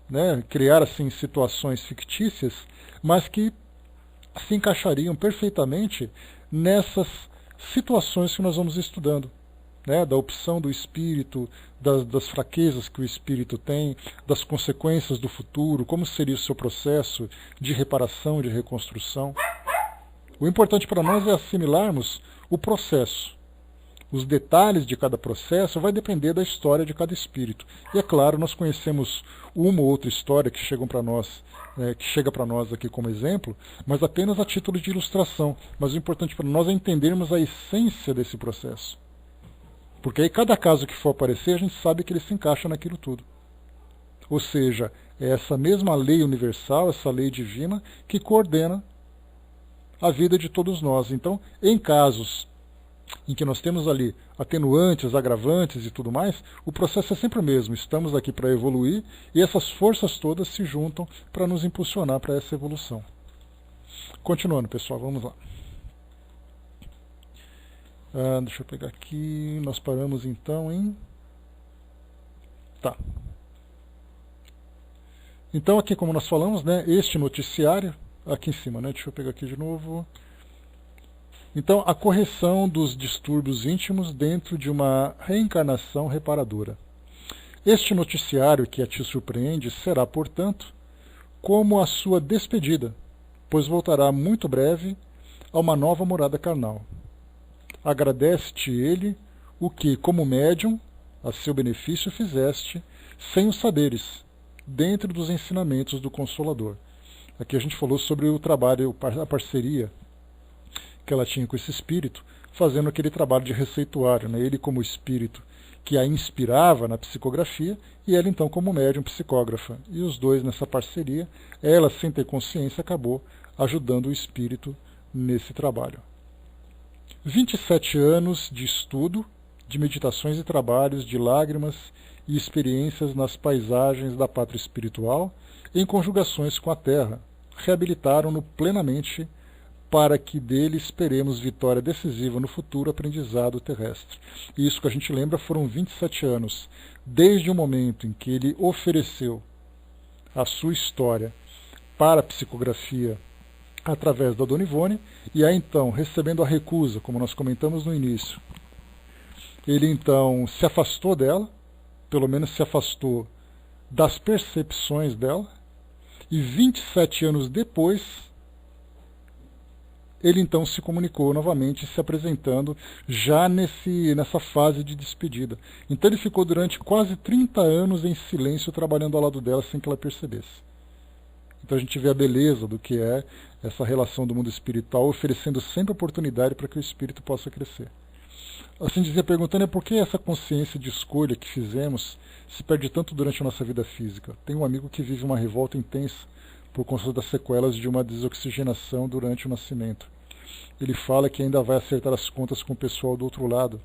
né? Criar assim situações fictícias, mas que se encaixariam perfeitamente nessas situações que nós vamos estudando, né? Da opção do espírito, das fraquezas que o espírito tem, das consequências do futuro, como seria o seu processo de reparação, de reconstrução. O importante para nós é assimilarmos o processo. Os detalhes de cada processo vai depender da história de cada espírito. E é claro, nós conhecemos uma ou outra história que chega para nós aqui como exemplo, mas apenas a título de ilustração. Mas o importante para nós é entendermos a essência desse processo. Porque aí cada caso que for aparecer, a gente sabe que ele se encaixa naquilo tudo. Ou seja, é essa mesma lei universal, essa lei divina, que coordena a vida de todos nós. Então, em casos em que nós temos ali atenuantes, agravantes e tudo mais, o processo é sempre o mesmo. Estamos aqui para evoluir e essas forças todas se juntam para nos impulsionar para essa evolução. Continuando, pessoal, vamos lá. Deixa eu pegar aqui. Nós paramos então em... Tá. Então aqui, como nós falamos, né, este noticiário, aqui em cima, né, deixa eu pegar aqui de novo... Então, a correção dos distúrbios íntimos dentro de uma reencarnação reparadora. Este noticiário que a te surpreende será, portanto, como a sua despedida, pois voltará muito breve a uma nova morada carnal. Agradece-te ele o que, como médium, a seu benefício fizeste, sem os saberes, dentro dos ensinamentos do Consolador. Aqui a gente falou sobre o trabalho, a parceria que ela tinha com esse espírito, fazendo aquele trabalho de receituário, né? Ele como espírito que a inspirava na psicografia e ela então como médium psicógrafa. E os dois nessa parceria, ela sem ter consciência acabou ajudando o espírito nesse trabalho. 27 anos de estudo, de meditações e trabalhos, de lágrimas e experiências nas paisagens da pátria espiritual, em conjugações com a Terra, reabilitaram-no plenamente para que dele esperemos vitória decisiva no futuro aprendizado terrestre. E isso que a gente lembra foram 27 anos, desde o momento em que ele ofereceu a sua história para a psicografia através da Dona Ivone, e aí então, recebendo a recusa, como nós comentamos no início, ele então se afastou dela, pelo menos se afastou das percepções dela, e 27 anos depois, ele então se comunicou novamente, se apresentando já nessa fase de despedida. Então ele ficou durante quase 30 anos em silêncio, trabalhando ao lado dela sem que ela percebesse. Então a gente vê a beleza do que é essa relação do mundo espiritual, oferecendo sempre oportunidade para que o espírito possa crescer. Assim dizia, perguntando, por que essa consciência de escolha que fizemos se perde tanto durante a nossa vida física? Tem um amigo que vive uma revolta intensa por conta das sequelas de uma desoxigenação durante o nascimento. Ele fala que ainda vai acertar as contas com o pessoal do outro lado,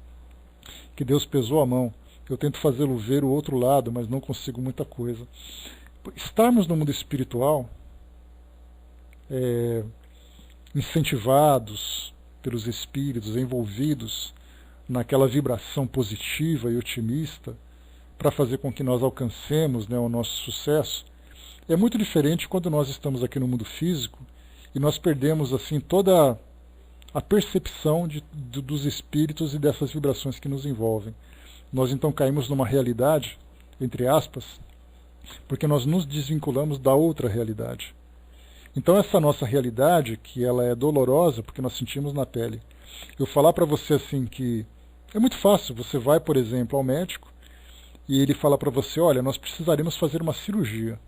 que Deus pesou a mão. Eu tento fazê-lo ver o outro lado, mas não consigo muita coisa. Estarmos no mundo espiritual, incentivados pelos espíritos, envolvidos naquela vibração positiva e otimista, para fazer com que nós alcancemos, né, o nosso sucesso, é muito diferente quando nós estamos aqui no mundo físico e nós perdemos assim toda a percepção dos espíritos e dessas vibrações que nos envolvem. Nós então caímos numa realidade, entre aspas, porque nós nos desvinculamos da outra realidade. Então essa nossa realidade, que ela é dolorosa, porque nós sentimos na pele. Eu falar para você assim que é muito fácil, você vai, por exemplo, ao médico e ele fala para você, olha, nós precisaremos fazer uma cirurgia.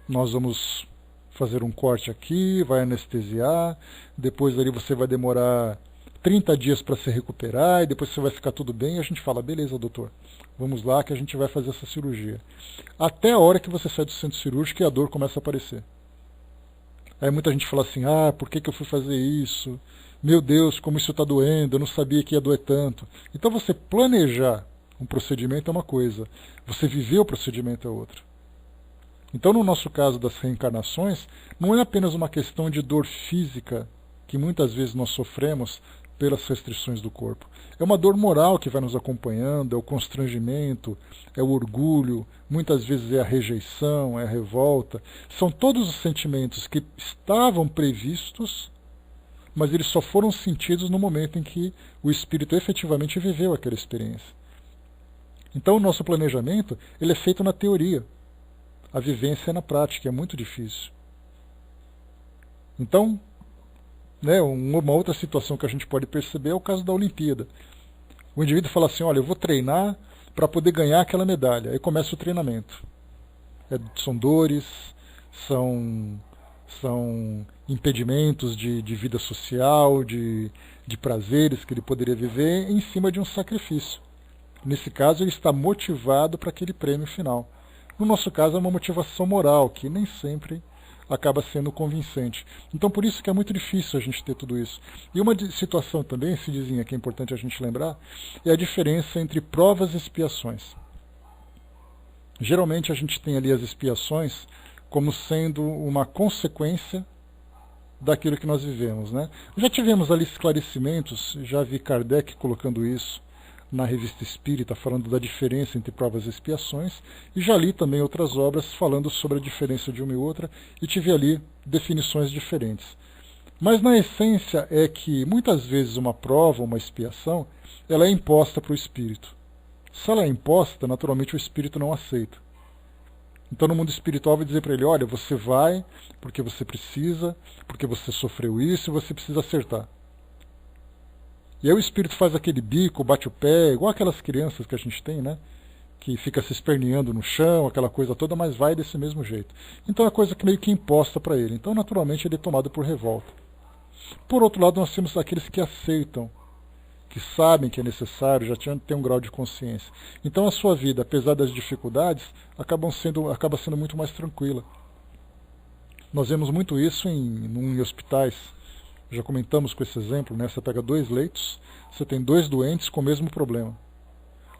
Nós vamos fazer um corte aqui, vai anestesiar, depois ali você vai demorar 30 dias para se recuperar, e depois você vai ficar tudo bem, e a gente fala, beleza, doutor, vamos lá que a gente vai fazer essa cirurgia. Até a hora que você sai do centro cirúrgico e a dor começa a aparecer. Aí muita gente fala assim, por que eu fui fazer isso? Meu Deus, como isso está doendo, eu não sabia que ia doer tanto. Então você planejar um procedimento é uma coisa, você viver o procedimento é outra. Então, no nosso caso das reencarnações, não é apenas uma questão de dor física que muitas vezes nós sofremos pelas restrições do corpo. É uma dor moral que vai nos acompanhando, é o constrangimento, é o orgulho, muitas vezes é a rejeição, é a revolta. São todos os sentimentos que estavam previstos, mas eles só foram sentidos no momento em que o espírito efetivamente viveu aquela experiência. Então o nosso planejamento ele é feito na teoria. A vivência é na prática, é muito difícil. Então, uma outra situação que a gente pode perceber é o caso da Olimpíada. O indivíduo fala assim, olha, eu vou treinar para poder ganhar aquela medalha. Aí começa o treinamento. São dores, são impedimentos de vida social, de prazeres que ele poderia viver em cima de um sacrifício. Nesse caso, ele está motivado para aquele prêmio final. No nosso caso, é uma motivação moral, que nem sempre acaba sendo convincente. Então, por isso que é muito difícil a gente ter tudo isso. E uma situação também, Cidizinha, que é importante a gente lembrar, é a diferença entre provas e expiações. Geralmente a gente tem ali as expiações como sendo uma consequência daquilo que nós vivemos, né? Já tivemos ali esclarecimentos, já vi Kardec colocando isso na Revista Espírita, falando da diferença entre provas e expiações, e já li também outras obras falando sobre a diferença de uma e outra, e tive ali definições diferentes. Mas na essência é que muitas vezes uma prova, uma expiação, ela é imposta para o espírito. Se ela é imposta, naturalmente o espírito não aceita. Então no mundo espiritual vai dizer para ele, olha, você vai porque você precisa, porque você sofreu isso e você precisa acertar. E aí o espírito faz aquele bico, bate o pé, igual aquelas crianças que a gente tem, né? Que fica se esperneando no chão, aquela coisa toda, mas vai desse mesmo jeito. Então é coisa que meio que imposta para ele. Então naturalmente ele é tomado por revolta. Por outro lado, nós temos aqueles que aceitam, que sabem que é necessário, já têm um grau de consciência. Então a sua vida, apesar das dificuldades, acaba sendo muito mais tranquila. Nós vemos muito isso em hospitais. Já comentamos com esse exemplo, né? Você pega 2 leitos, você tem 2 doentes com o mesmo problema.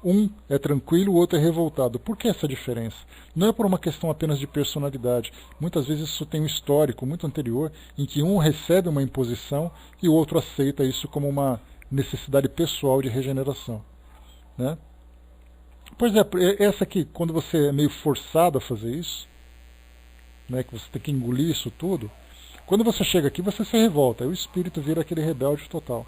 Um é tranquilo, o outro é revoltado. Por que essa diferença? Não é por uma questão apenas de personalidade. Muitas vezes isso tem um histórico muito anterior, em que um recebe uma imposição e o outro aceita isso como uma necessidade pessoal de regeneração, né? Pois é, essa aqui, quando você é meio forçado a fazer isso, né, que você tem que engolir isso tudo, quando você chega aqui, você se revolta, aí o espírito vira aquele rebelde total.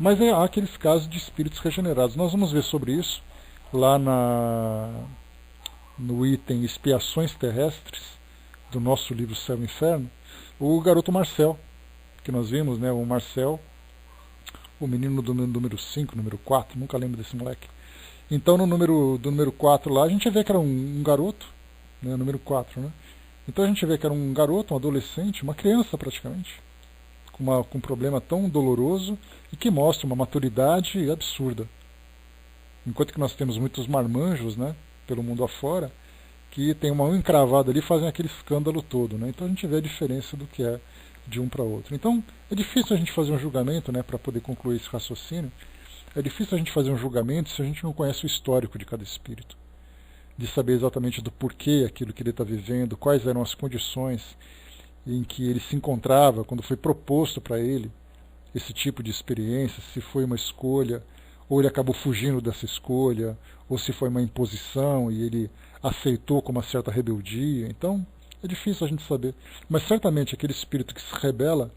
Mas há aqueles casos de espíritos regenerados. Nós vamos ver sobre isso lá no item Expiações Terrestres, do nosso livro Céu e Inferno, o garoto Marcel, que nós vimos, né, o Marcel, o menino do número 5, número 4, nunca lembro desse moleque. Então no número 4 lá, a gente vê que era um garoto, né, número 4, né? Então a gente vê que era um garoto, um adolescente, uma criança praticamente, com um problema tão doloroso e que mostra uma maturidade absurda. Enquanto que nós temos muitos marmanjos, né, pelo mundo afora, que tem uma unha encravada ali e fazem aquele escândalo todo, né? Então a gente vê a diferença do que é de um para outro. Então é difícil a gente fazer um julgamento, né, para poder concluir esse raciocínio. É difícil a gente fazer um julgamento se a gente não conhece o histórico de cada espírito, de saber exatamente do porquê aquilo que ele está vivendo, quais eram as condições em que ele se encontrava quando foi proposto para ele esse tipo de experiência, se foi uma escolha, ou ele acabou fugindo dessa escolha, ou se foi uma imposição e ele aceitou com uma certa rebeldia. Então é difícil a gente saber. Mas certamente aquele espírito que se rebela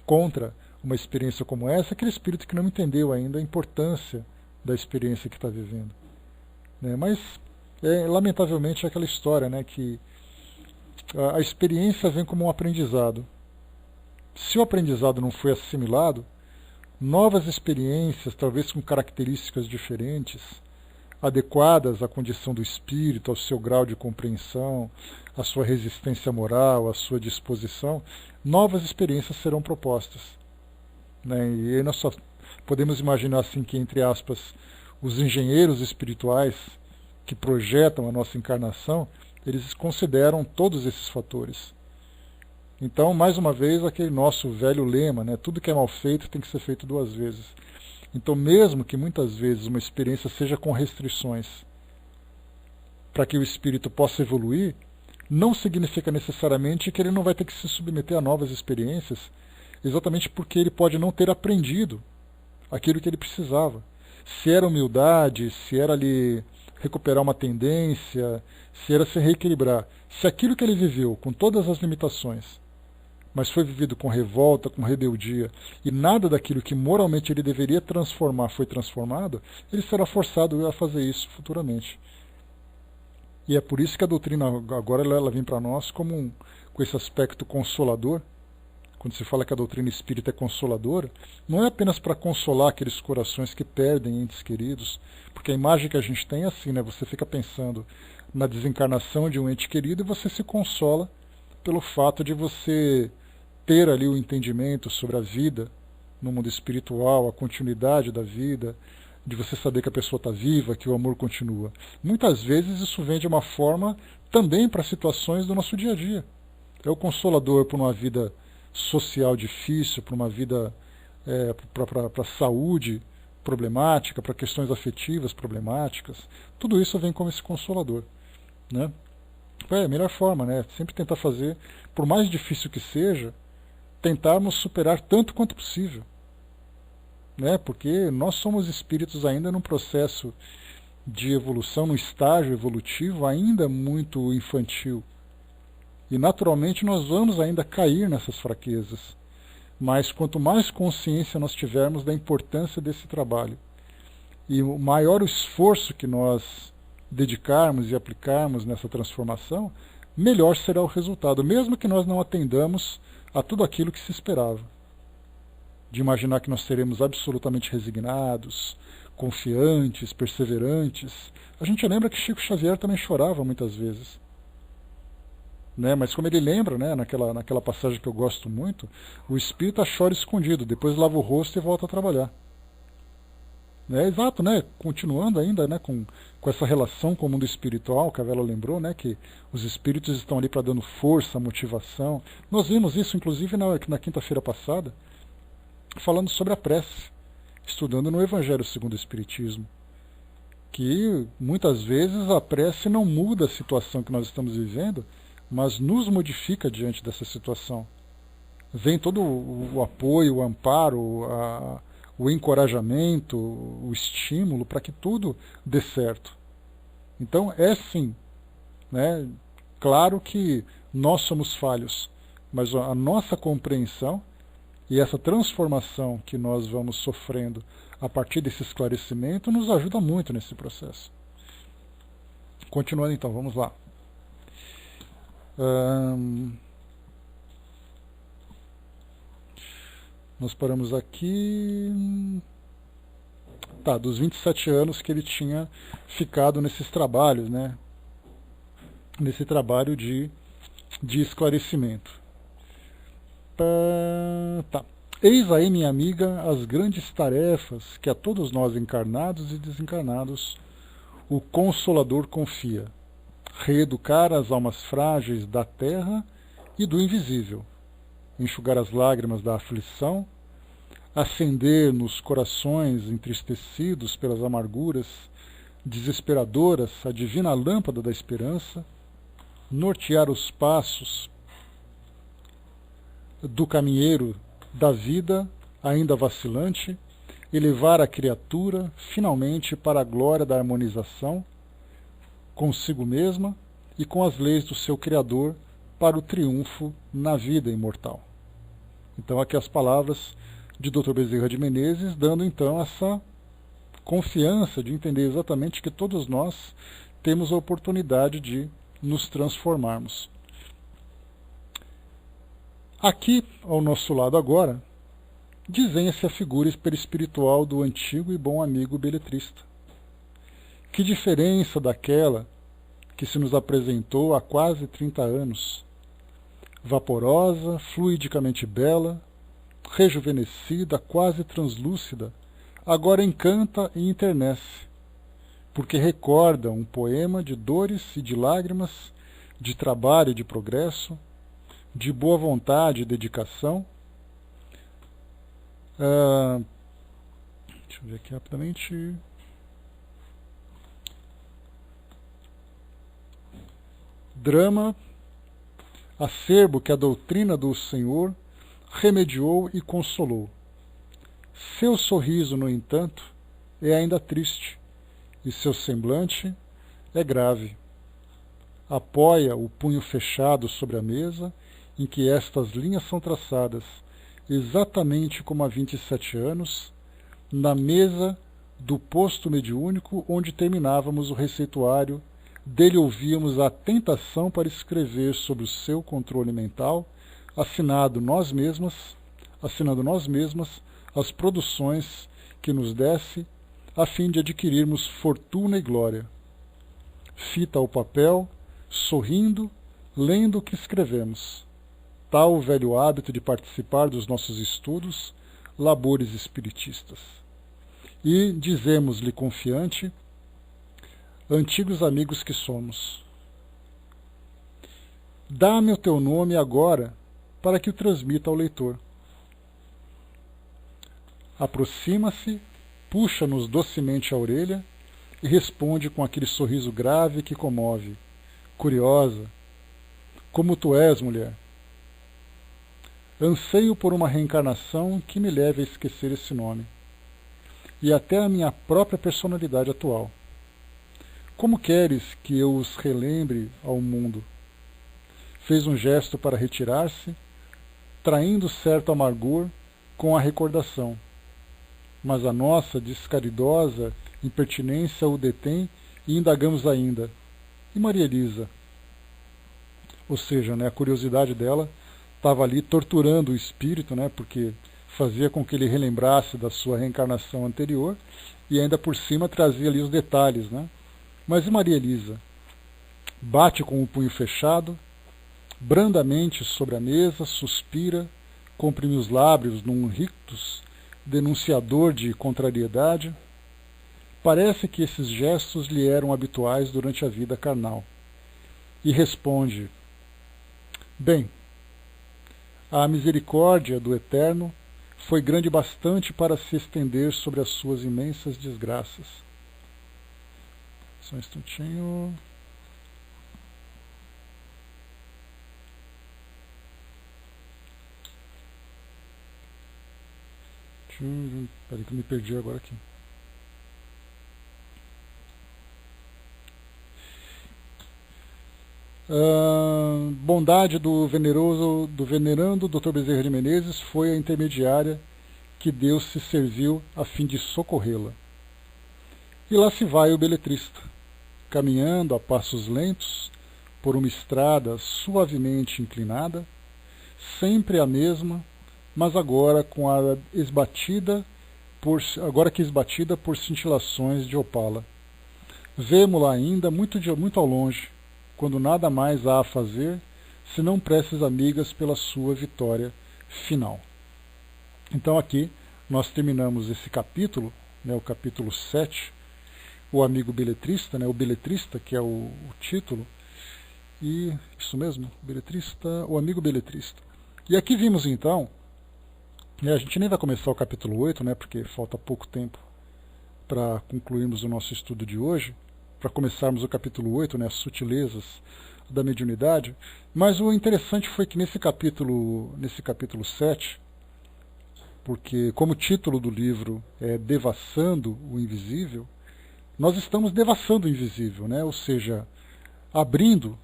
contra uma experiência como essa é aquele espírito que não entendeu ainda a importância da experiência que está vivendo, né? Mas lamentavelmente é aquela história, né, que a experiência vem como um aprendizado. Se o aprendizado não foi assimilado, novas experiências, talvez com características diferentes, adequadas à condição do espírito, ao seu grau de compreensão, à sua resistência moral, à sua disposição, novas experiências serão propostas, né? E aí nós só podemos imaginar assim que, entre aspas, os engenheiros espirituais que projetam a nossa encarnação, eles consideram todos esses fatores. Então, mais uma vez, aquele nosso velho lema, né? Tudo que é mal feito tem que ser feito 2 vezes. Então, mesmo que muitas vezes uma experiência seja com restrições, para que o espírito possa evoluir, não significa necessariamente que ele não vai ter que se submeter a novas experiências, exatamente porque ele pode não ter aprendido aquilo que ele precisava. Se era humildade, se era ali recuperar uma tendência, se era se reequilibrar. Se aquilo que ele viveu, com todas as limitações, mas foi vivido com revolta, com rebeldia, e nada daquilo que moralmente ele deveria transformar foi transformado, ele será forçado a fazer isso futuramente. E é por isso que a doutrina agora ela vem para nós como com esse aspecto consolador. Quando se fala que a doutrina espírita é consoladora, não é apenas para consolar aqueles corações que perdem entes queridos, porque a imagem que a gente tem é assim, né? Você fica pensando na desencarnação de um ente querido e você se consola pelo fato de você ter ali o entendimento sobre a vida no mundo espiritual, a continuidade da vida, de você saber que a pessoa está viva, que o amor continua. Muitas vezes isso vem de uma forma também para situações do nosso dia a dia. É o consolador por uma vida social difícil, para uma vida para saúde problemática, para questões afetivas problemáticas. Tudo isso vem como esse consolador, né? É a melhor forma, né? Sempre tentar fazer, por mais difícil que seja, tentarmos superar tanto quanto possível, né? Porque nós somos espíritos ainda num processo de evolução, num estágio evolutivo ainda muito infantil. E naturalmente nós vamos ainda cair nessas fraquezas. Mas quanto mais consciência nós tivermos da importância desse trabalho, e o maior o esforço que nós dedicarmos e aplicarmos nessa transformação, melhor será o resultado, mesmo que nós não atendamos a tudo aquilo que se esperava. De imaginar que nós seremos absolutamente resignados, confiantes, perseverantes. A gente lembra que Chico Xavier também chorava muitas vezes. Né? Mas como ele lembra, né, naquela passagem que eu gosto muito, o espírita chora escondido, depois lava o rosto e volta a trabalhar. Exato, né? Continuando ainda, né, com essa relação com o mundo espiritual, que a Vela lembrou, né, que os espíritos estão ali para dando força, motivação. Nós vimos isso, inclusive, na quinta-feira passada, falando sobre a prece, estudando no Evangelho segundo o Espiritismo, que muitas vezes a prece não muda a situação que nós estamos vivendo, mas nos modifica diante dessa situação. Vem todo o apoio, o amparo, o encorajamento, o estímulo para que tudo dê certo. Então é sim, né? Claro que nós somos falhos, mas a nossa compreensão e essa transformação que nós vamos sofrendo a partir desse esclarecimento nos ajuda muito nesse processo. Continuando então, vamos lá. Nós paramos aqui. Tá, dos 27 anos que ele tinha ficado nesses trabalhos, né? Nesse trabalho de esclarecimento. Tá. Eis aí, minha amiga, as grandes tarefas que a todos nós encarnados e desencarnados o Consolador confia. Reeducar as almas frágeis da terra e do invisível, enxugar as lágrimas da aflição, acender nos corações entristecidos pelas amarguras desesperadoras a divina lâmpada da esperança, nortear os passos do caminheiro da vida ainda vacilante e levar a criatura finalmente para a glória da harmonização consigo mesma e com as leis do seu Criador para o triunfo na vida imortal. Então aqui as palavras de Dr. Bezerra de Menezes, dando então essa confiança de entender exatamente que todos nós temos a oportunidade de nos transformarmos. Aqui, ao nosso lado agora, desenha-se a figura perispiritual do antigo e bom amigo beletrista. Que diferença daquela que se nos apresentou há quase 30 anos, vaporosa, fluidicamente bela, rejuvenescida, quase translúcida, agora encanta e enternece, porque recorda um poema de dores e de lágrimas, de trabalho e de progresso, de boa vontade e dedicação. Deixa eu ver aqui rapidamente. drama acerbo que a doutrina do Senhor remediou e consolou. Seu sorriso, no entanto, é ainda triste, e seu semblante é grave. Apoia o punho fechado sobre a mesa em que estas linhas são traçadas, exatamente como há 27 anos, na mesa do posto mediúnico onde terminávamos o receituário. Dele ouvíamos a tentação para escrever sobre o seu controle mental, assinando nós mesmas as produções que nos desse, a fim de adquirirmos fortuna e glória. Fita ao papel, sorrindo, lendo o que escrevemos. Tal o velho hábito de participar dos nossos estudos, labores espiritistas. E dizemos-lhe confiante, antigos amigos que somos: dá-me o teu nome agora para que o transmita ao leitor. Aproxima-se, puxa-nos docemente a orelha e responde com aquele sorriso grave que comove: curiosa, como tu és, mulher. Anseio por uma reencarnação que me leve a esquecer esse nome, e até a minha própria personalidade atual. Como queres que eu os relembre ao mundo? Fez um gesto para retirar-se, traindo certo amargor com a recordação. Mas a nossa descaridosa impertinência o detém e indagamos ainda: e Maria Elisa? Ou seja, a curiosidade dela estava ali torturando o espírito, porque fazia com que ele relembrasse da sua reencarnação anterior e ainda por cima trazia ali os detalhes. Mas e Maria Elisa? Bate com o punho fechado, brandamente sobre a mesa, suspira, comprime os lábios num rictus denunciador de contrariedade. Parece que esses gestos lhe eram habituais durante a vida carnal. E responde: bem, a misericórdia do Eterno foi grande bastante para se estender sobre as suas imensas desgraças. Só um instantinho. Peraí que eu me perdi agora aqui. Bondade do venerando Dr. Bezerra de Menezes foi a intermediária que Deus se serviu a fim de socorrê-la. E lá se vai o beletrista, caminhando a passos lentos por uma estrada suavemente inclinada, sempre a mesma, mas agora que esbatida por cintilações de opala. Vemo-la ainda muito ao longe, quando nada mais há a fazer, senão preces amigas pela sua vitória final. Então aqui nós terminamos esse capítulo, o capítulo 7, o amigo beletrista, o beletrista, que é o título, e isso mesmo, beletrista, o amigo beletrista. E aqui vimos então, a gente nem vai começar o capítulo 8, porque falta pouco tempo para concluirmos o nosso estudo de hoje, para começarmos o capítulo 8, as sutilezas da mediunidade, mas o interessante foi que nesse capítulo 7, porque como o título do livro é Devassando o Invisível, nós estamos devassando o invisível, ou seja, abrindo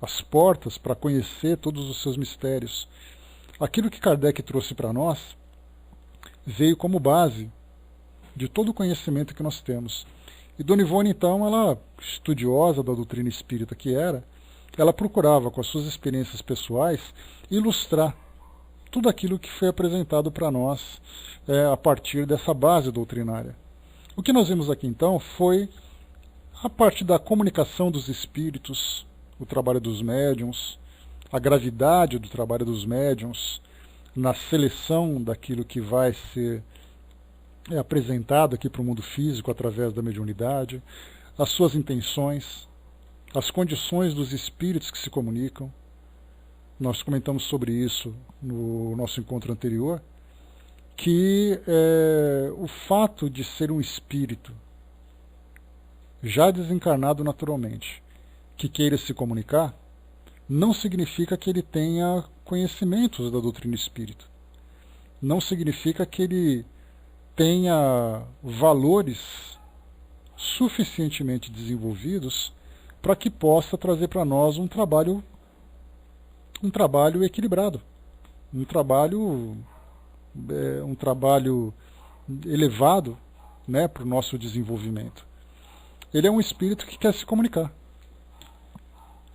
as portas para conhecer todos os seus mistérios. Aquilo que Kardec trouxe para nós veio como base de todo o conhecimento que nós temos. E Dona Ivone, então, ela, estudiosa da doutrina espírita que era, ela procurava, com as suas experiências pessoais, ilustrar tudo aquilo que foi apresentado para nós a partir dessa base doutrinária. O que nós vimos aqui, então, foi a parte da comunicação dos espíritos, o trabalho dos médiuns, a gravidade do trabalho dos médiuns, na seleção daquilo que vai ser apresentado aqui para o mundo físico através da mediunidade, as suas intenções, as condições dos espíritos que se comunicam. Nós comentamos sobre isso no nosso encontro anterior, que o fato de ser um espírito já desencarnado naturalmente, que queira se comunicar, não significa que ele tenha conhecimentos da doutrina espírita. Não significa que ele tenha valores suficientemente desenvolvidos para que possa trazer para nós um trabalho equilibrado, um trabalho elevado, né, para o nosso desenvolvimento. Ele é um espírito que quer se comunicar.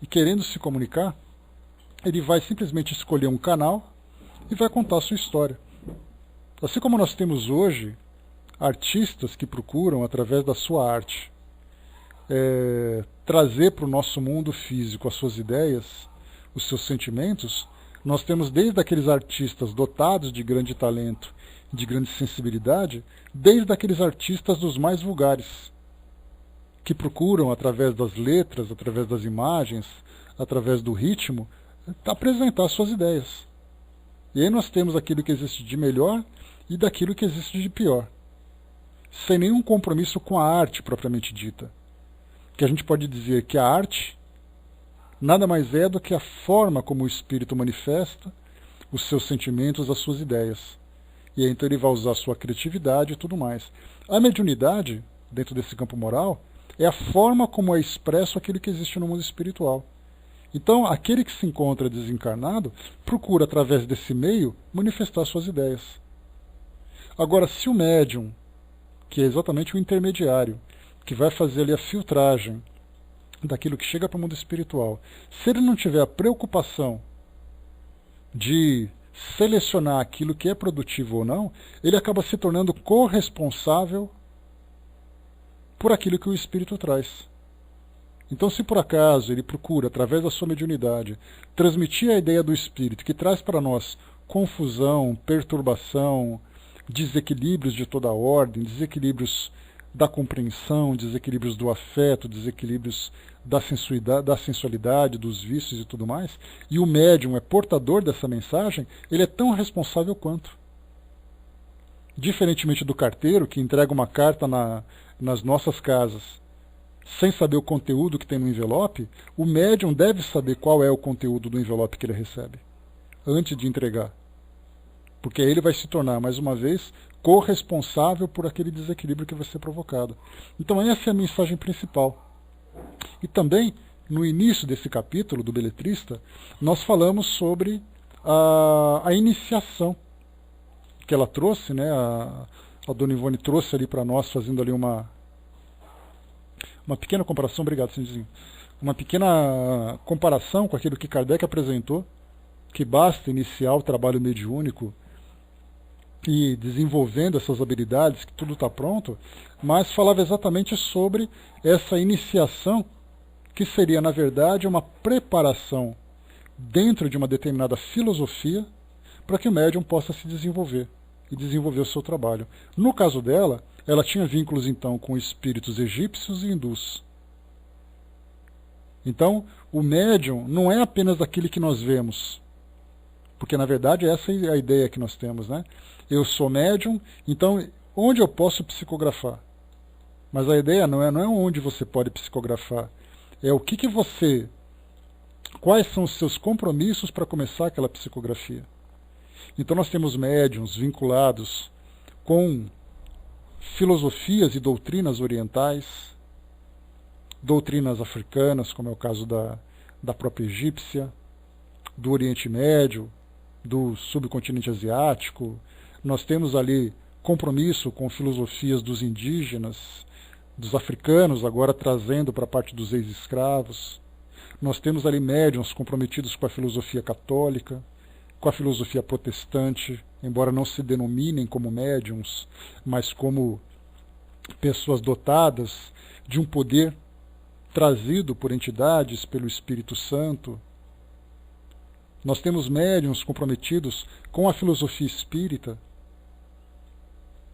E querendo se comunicar, ele vai simplesmente escolher um canal e vai contar a sua história. Assim como nós temos hoje artistas que procuram, através da sua arte, trazer para o nosso mundo físico as suas ideias, os seus sentimentos, nós temos desde aqueles artistas dotados de grande talento, de grande sensibilidade, desde aqueles artistas dos mais vulgares, que procuram, através das letras, através das imagens, através do ritmo, apresentar suas ideias. E aí nós temos aquilo que existe de melhor e daquilo que existe de pior, sem nenhum compromisso com a arte propriamente dita. Que a gente pode dizer que a arte nada mais é do que a forma como o espírito manifesta os seus sentimentos, as suas ideias. E aí então ele vai usar a sua criatividade e tudo mais. A mediunidade, dentro desse campo moral, é a forma como é expresso aquilo que existe no mundo espiritual. Então, aquele que se encontra desencarnado procura, através desse meio, manifestar suas ideias. Agora, se o médium, que é exatamente o intermediário, que vai fazer ali a filtragem daquilo que chega para o mundo espiritual, se ele não tiver a preocupação de selecionar aquilo que é produtivo ou não, ele acaba se tornando corresponsável por aquilo que o espírito traz. Então, se por acaso ele procura, através da sua mediunidade, transmitir a ideia do espírito, que traz para nós confusão, perturbação, desequilíbrios de toda a ordem, desequilíbrios da compreensão, desequilíbrios do afeto, desequilíbrios da sensualidade, dos vícios e tudo mais, e o médium é portador dessa mensagem, ele é tão responsável quanto. Diferentemente do carteiro, que entrega uma carta nas nossas casas sem saber o conteúdo que tem no envelope, o médium deve saber qual é o conteúdo do envelope que ele recebe, antes de entregar. Porque aí ele vai se tornar, mais uma vez, corresponsável por aquele desequilíbrio que vai ser provocado. Então essa é a mensagem principal. E também, no início desse capítulo do Beletrista, nós falamos sobre a iniciação que ela trouxe, né? A Dona Ivone trouxe ali para nós, fazendo ali uma pequena comparação, obrigado, Cindizinho, uma pequena comparação com aquilo que Kardec apresentou, que basta iniciar o trabalho mediúnico e desenvolvendo essas habilidades, que tudo está pronto, mas falava exatamente sobre essa iniciação, que seria, na verdade, uma preparação dentro de uma determinada filosofia para que o médium possa se desenvolver e desenvolver o seu trabalho. No caso dela, ela tinha vínculos, então, com espíritos egípcios e hindus. Então, o médium não é apenas aquele que nós vemos, porque, na verdade, essa é a ideia que nós temos, né? Eu sou médium, então, onde eu posso psicografar? Mas a ideia não é onde você pode psicografar, é o que você... Quais são os seus compromissos para começar aquela psicografia? Então nós temos médiuns vinculados com filosofias e doutrinas orientais, doutrinas africanas, como é o caso da própria egípcia, do Oriente Médio, do subcontinente asiático. Nós temos ali compromisso com filosofias dos indígenas, dos africanos, agora trazendo para a parte dos ex-escravos. Nós temos ali médiuns comprometidos com a filosofia católica, com a filosofia protestante, embora não se denominem como médiuns, mas como pessoas dotadas de um poder trazido por entidades, pelo Espírito Santo. Nós temos médiuns comprometidos com a filosofia espírita,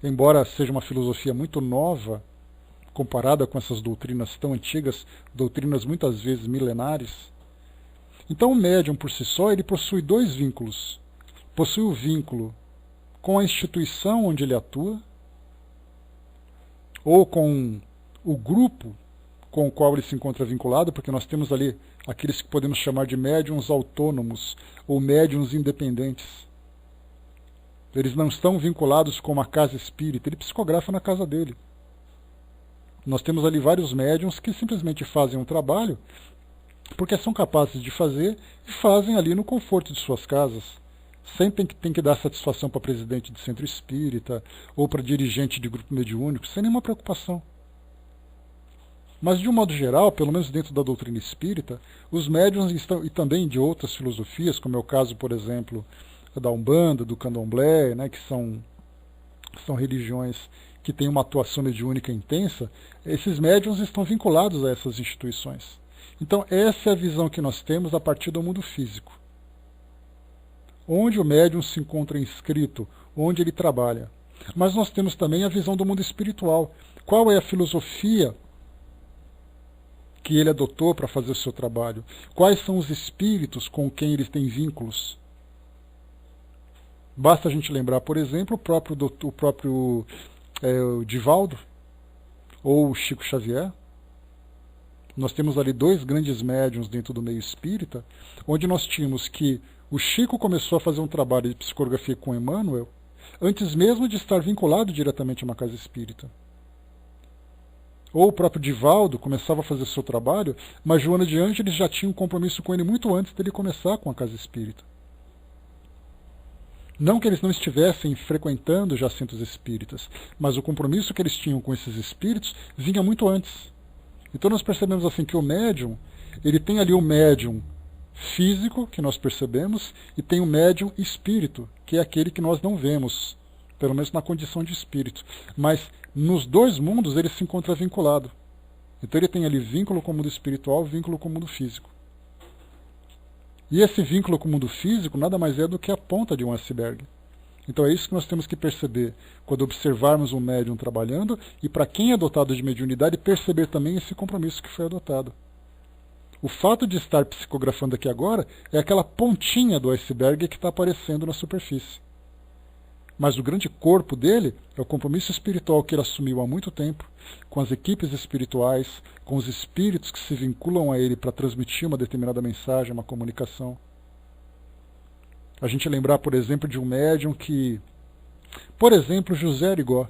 embora seja uma filosofia muito nova, comparada com essas doutrinas tão antigas, doutrinas muitas vezes milenares. Então o médium por si só, ele possui dois vínculos. Possui o vínculo com a instituição onde ele atua, ou com o grupo com o qual ele se encontra vinculado, porque nós temos ali aqueles que podemos chamar de médiuns autônomos ou médiuns independentes. Eles não estão vinculados com uma casa espírita, ele psicografa na casa dele. Nós temos ali vários médiuns que simplesmente fazem um trabalho porque são capazes de fazer e fazem ali no conforto de suas casas. Sempre tem que dar satisfação para presidente de centro espírita ou para dirigente de grupo mediúnico, sem nenhuma preocupação. Mas, de um modo geral, pelo menos dentro da doutrina espírita, os médiuns estão, e também de outras filosofias, como é o caso, por exemplo, da Umbanda, do Candomblé, né, que são religiões que têm uma atuação mediúnica intensa, esses médiuns estão vinculados a essas instituições. Então, essa é a visão que nós temos a partir do mundo físico. Onde o médium se encontra inscrito, onde ele trabalha. Mas nós temos também a visão do mundo espiritual. Qual é a filosofia que ele adotou para fazer o seu trabalho? Quais são os espíritos com quem ele tem vínculos? Basta a gente lembrar, por exemplo, o próprio Divaldo ou o Chico Xavier. Nós temos ali dois grandes médiuns dentro do meio espírita, onde nós tínhamos que o Chico começou a fazer um trabalho de psicografia com Emmanuel antes mesmo de estar vinculado diretamente a uma casa espírita. Ou o próprio Divaldo começava a fazer seu trabalho, mas Joana de Ângeles já tinha um compromisso com ele muito antes dele começar com a casa espírita. Não que eles não estivessem frequentando já centros espíritas, mas o compromisso que eles tinham com esses espíritos vinha muito antes. Então nós percebemos assim que o médium, ele tem ali o médium físico, que nós percebemos, e tem o médium espírito, que é aquele que nós não vemos, pelo menos na condição de espírito. Mas nos dois mundos ele se encontra vinculado. Então ele tem ali vínculo com o mundo espiritual, vínculo com o mundo físico. E esse vínculo com o mundo físico nada mais é do que a ponta de um iceberg. Então é isso que nós temos que perceber quando observarmos um médium trabalhando e, para quem é dotado de mediunidade, perceber também esse compromisso que foi adotado. O fato de estar psicografando aqui agora é aquela pontinha do iceberg que está aparecendo na superfície. Mas o grande corpo dele é o compromisso espiritual que ele assumiu há muito tempo, com as equipes espirituais, com os espíritos que se vinculam a ele para transmitir uma determinada mensagem, uma comunicação. A gente lembrar, por exemplo, de um médium que... Por exemplo, José Arigó,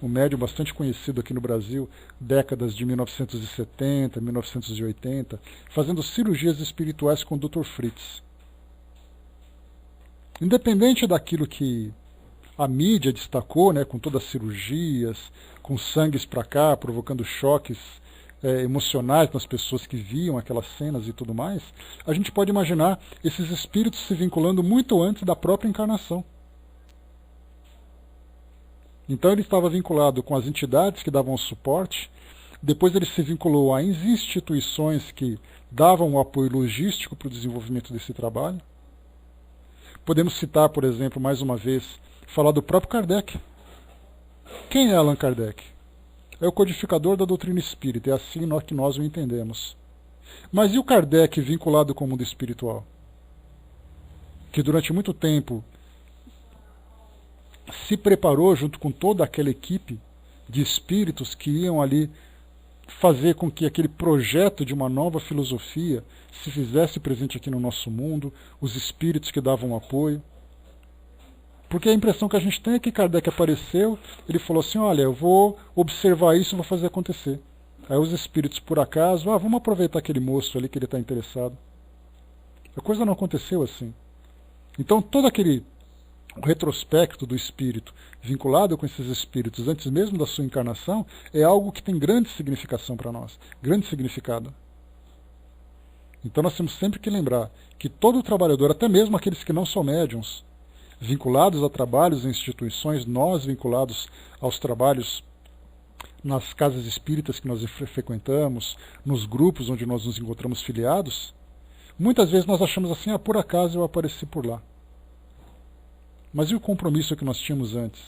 um médium bastante conhecido aqui no Brasil, décadas de 1970, 1980, fazendo cirurgias espirituais com o Dr. Fritz. Independente daquilo que a mídia destacou, né, com todas as cirurgias, com sangues para cá, provocando choques emocionais nas pessoas que viam aquelas cenas e tudo mais, a gente pode imaginar esses espíritos se vinculando muito antes da própria encarnação. Então ele estava vinculado com as entidades que davam suporte, depois ele se vinculou às instituições que davam o apoio logístico para o desenvolvimento desse trabalho. Podemos citar, por exemplo, mais uma vez, falar do próprio Kardec. Quem é Allan Kardec? É o codificador da doutrina espírita, é assim que nós o entendemos. Mas e o Kardec vinculado com o mundo espiritual? Que durante muito tempo se preparou junto com toda aquela equipe de espíritos que iam ali fazer com que aquele projeto de uma nova filosofia se fizesse presente aqui no nosso mundo, os espíritos que davam apoio. Porque a impressão que a gente tem é que Kardec apareceu, ele falou assim, olha, eu vou observar isso e vou fazer acontecer. Aí os espíritos, por acaso, vamos aproveitar aquele moço ali que ele está interessado. A coisa não aconteceu assim. Então todo aquele retrospecto do espírito vinculado com esses espíritos antes mesmo da sua encarnação é algo que tem grande significação para nós, grande significado. Então nós temos sempre que lembrar que todo trabalhador, até mesmo aqueles que não são médiuns, vinculados a trabalhos em instituições, nós vinculados aos trabalhos nas casas espíritas que nós frequentamos, nos grupos onde nós nos encontramos filiados, muitas vezes nós achamos assim, por acaso eu apareci por lá. Mas e o compromisso que nós tínhamos antes?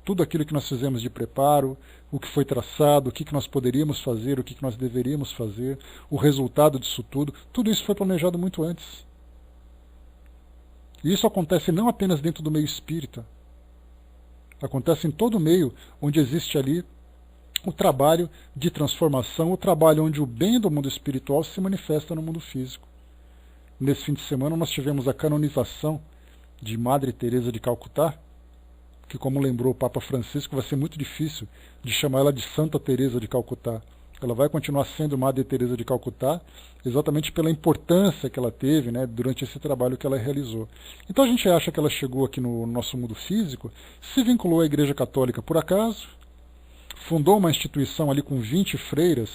Tudo aquilo que nós fizemos de preparo, o que foi traçado, o que nós poderíamos fazer, o que nós deveríamos fazer, o resultado disso tudo isso foi planejado muito antes. E isso acontece não apenas dentro do meio espírita. Acontece em todo o meio onde existe ali o trabalho de transformação, o trabalho onde o bem do mundo espiritual se manifesta no mundo físico. Nesse fim de semana nós tivemos a canonização de Madre Teresa de Calcutá, que, como lembrou o Papa Francisco, vai ser muito difícil de chamar ela de Santa Teresa de Calcutá. Ela vai continuar sendo Madre Teresa de Calcutá, exatamente pela importância que ela teve, né, durante esse trabalho que ela realizou. Então a gente acha que ela chegou aqui no nosso mundo físico, se vinculou à Igreja Católica por acaso, fundou uma instituição ali com 20 freiras,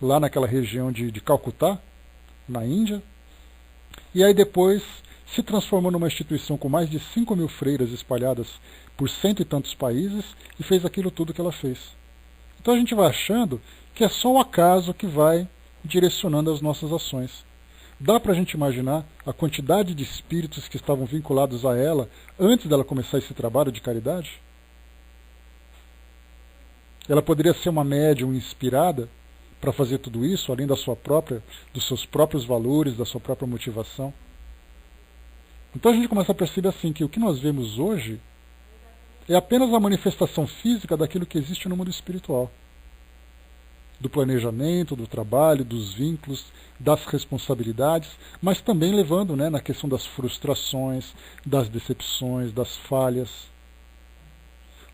lá naquela região de Calcutá, na Índia, e aí depois se transformou numa instituição com mais de 5.000 freiras espalhadas por 100 e tantos países e fez aquilo tudo que ela fez. Então a gente vai achando que é só o acaso que vai direcionando as nossas ações. Dá para a gente imaginar a quantidade de espíritos que estavam vinculados a ela antes dela começar esse trabalho de caridade? Ela poderia ser uma médium inspirada para fazer tudo isso, além dos seus próprios valores, da sua própria motivação. Então a gente começa a perceber assim que o que nós vemos hoje é apenas a manifestação física daquilo que existe no mundo espiritual. Do planejamento, do trabalho, dos vínculos, das responsabilidades, mas também levando, né, na questão das frustrações, das decepções, das falhas,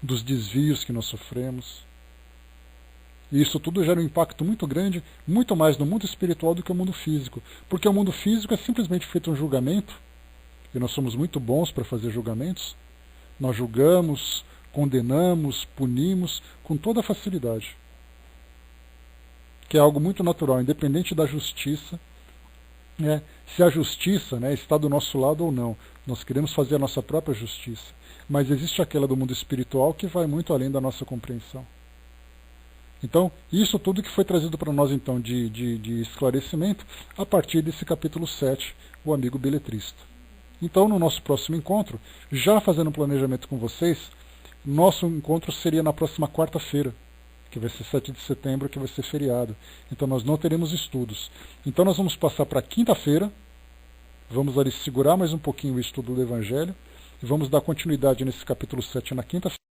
dos desvios que nós sofremos. E isso tudo gera um impacto muito grande, muito mais no mundo espiritual do que no mundo físico. Porque o mundo físico é simplesmente feito um julgamento, e nós somos muito bons para fazer julgamentos. Nós julgamos, condenamos, punimos com toda facilidade. Que é algo muito natural, independente da justiça, né, se a justiça, né, está do nosso lado ou não. Nós queremos fazer a nossa própria justiça. Mas existe aquela do mundo espiritual que vai muito além da nossa compreensão. Então, isso tudo que foi trazido para nós então de esclarecimento a partir desse capítulo 7, o amigo beletrista. Então, no nosso próximo encontro, já fazendo um planejamento com vocês, nosso encontro seria na próxima quarta-feira, que vai ser 7 de setembro, que vai ser feriado. Então nós não teremos estudos. Então nós vamos passar para quinta-feira, vamos ali segurar mais um pouquinho o estudo do Evangelho, e vamos dar continuidade nesse capítulo 7 na quinta-feira.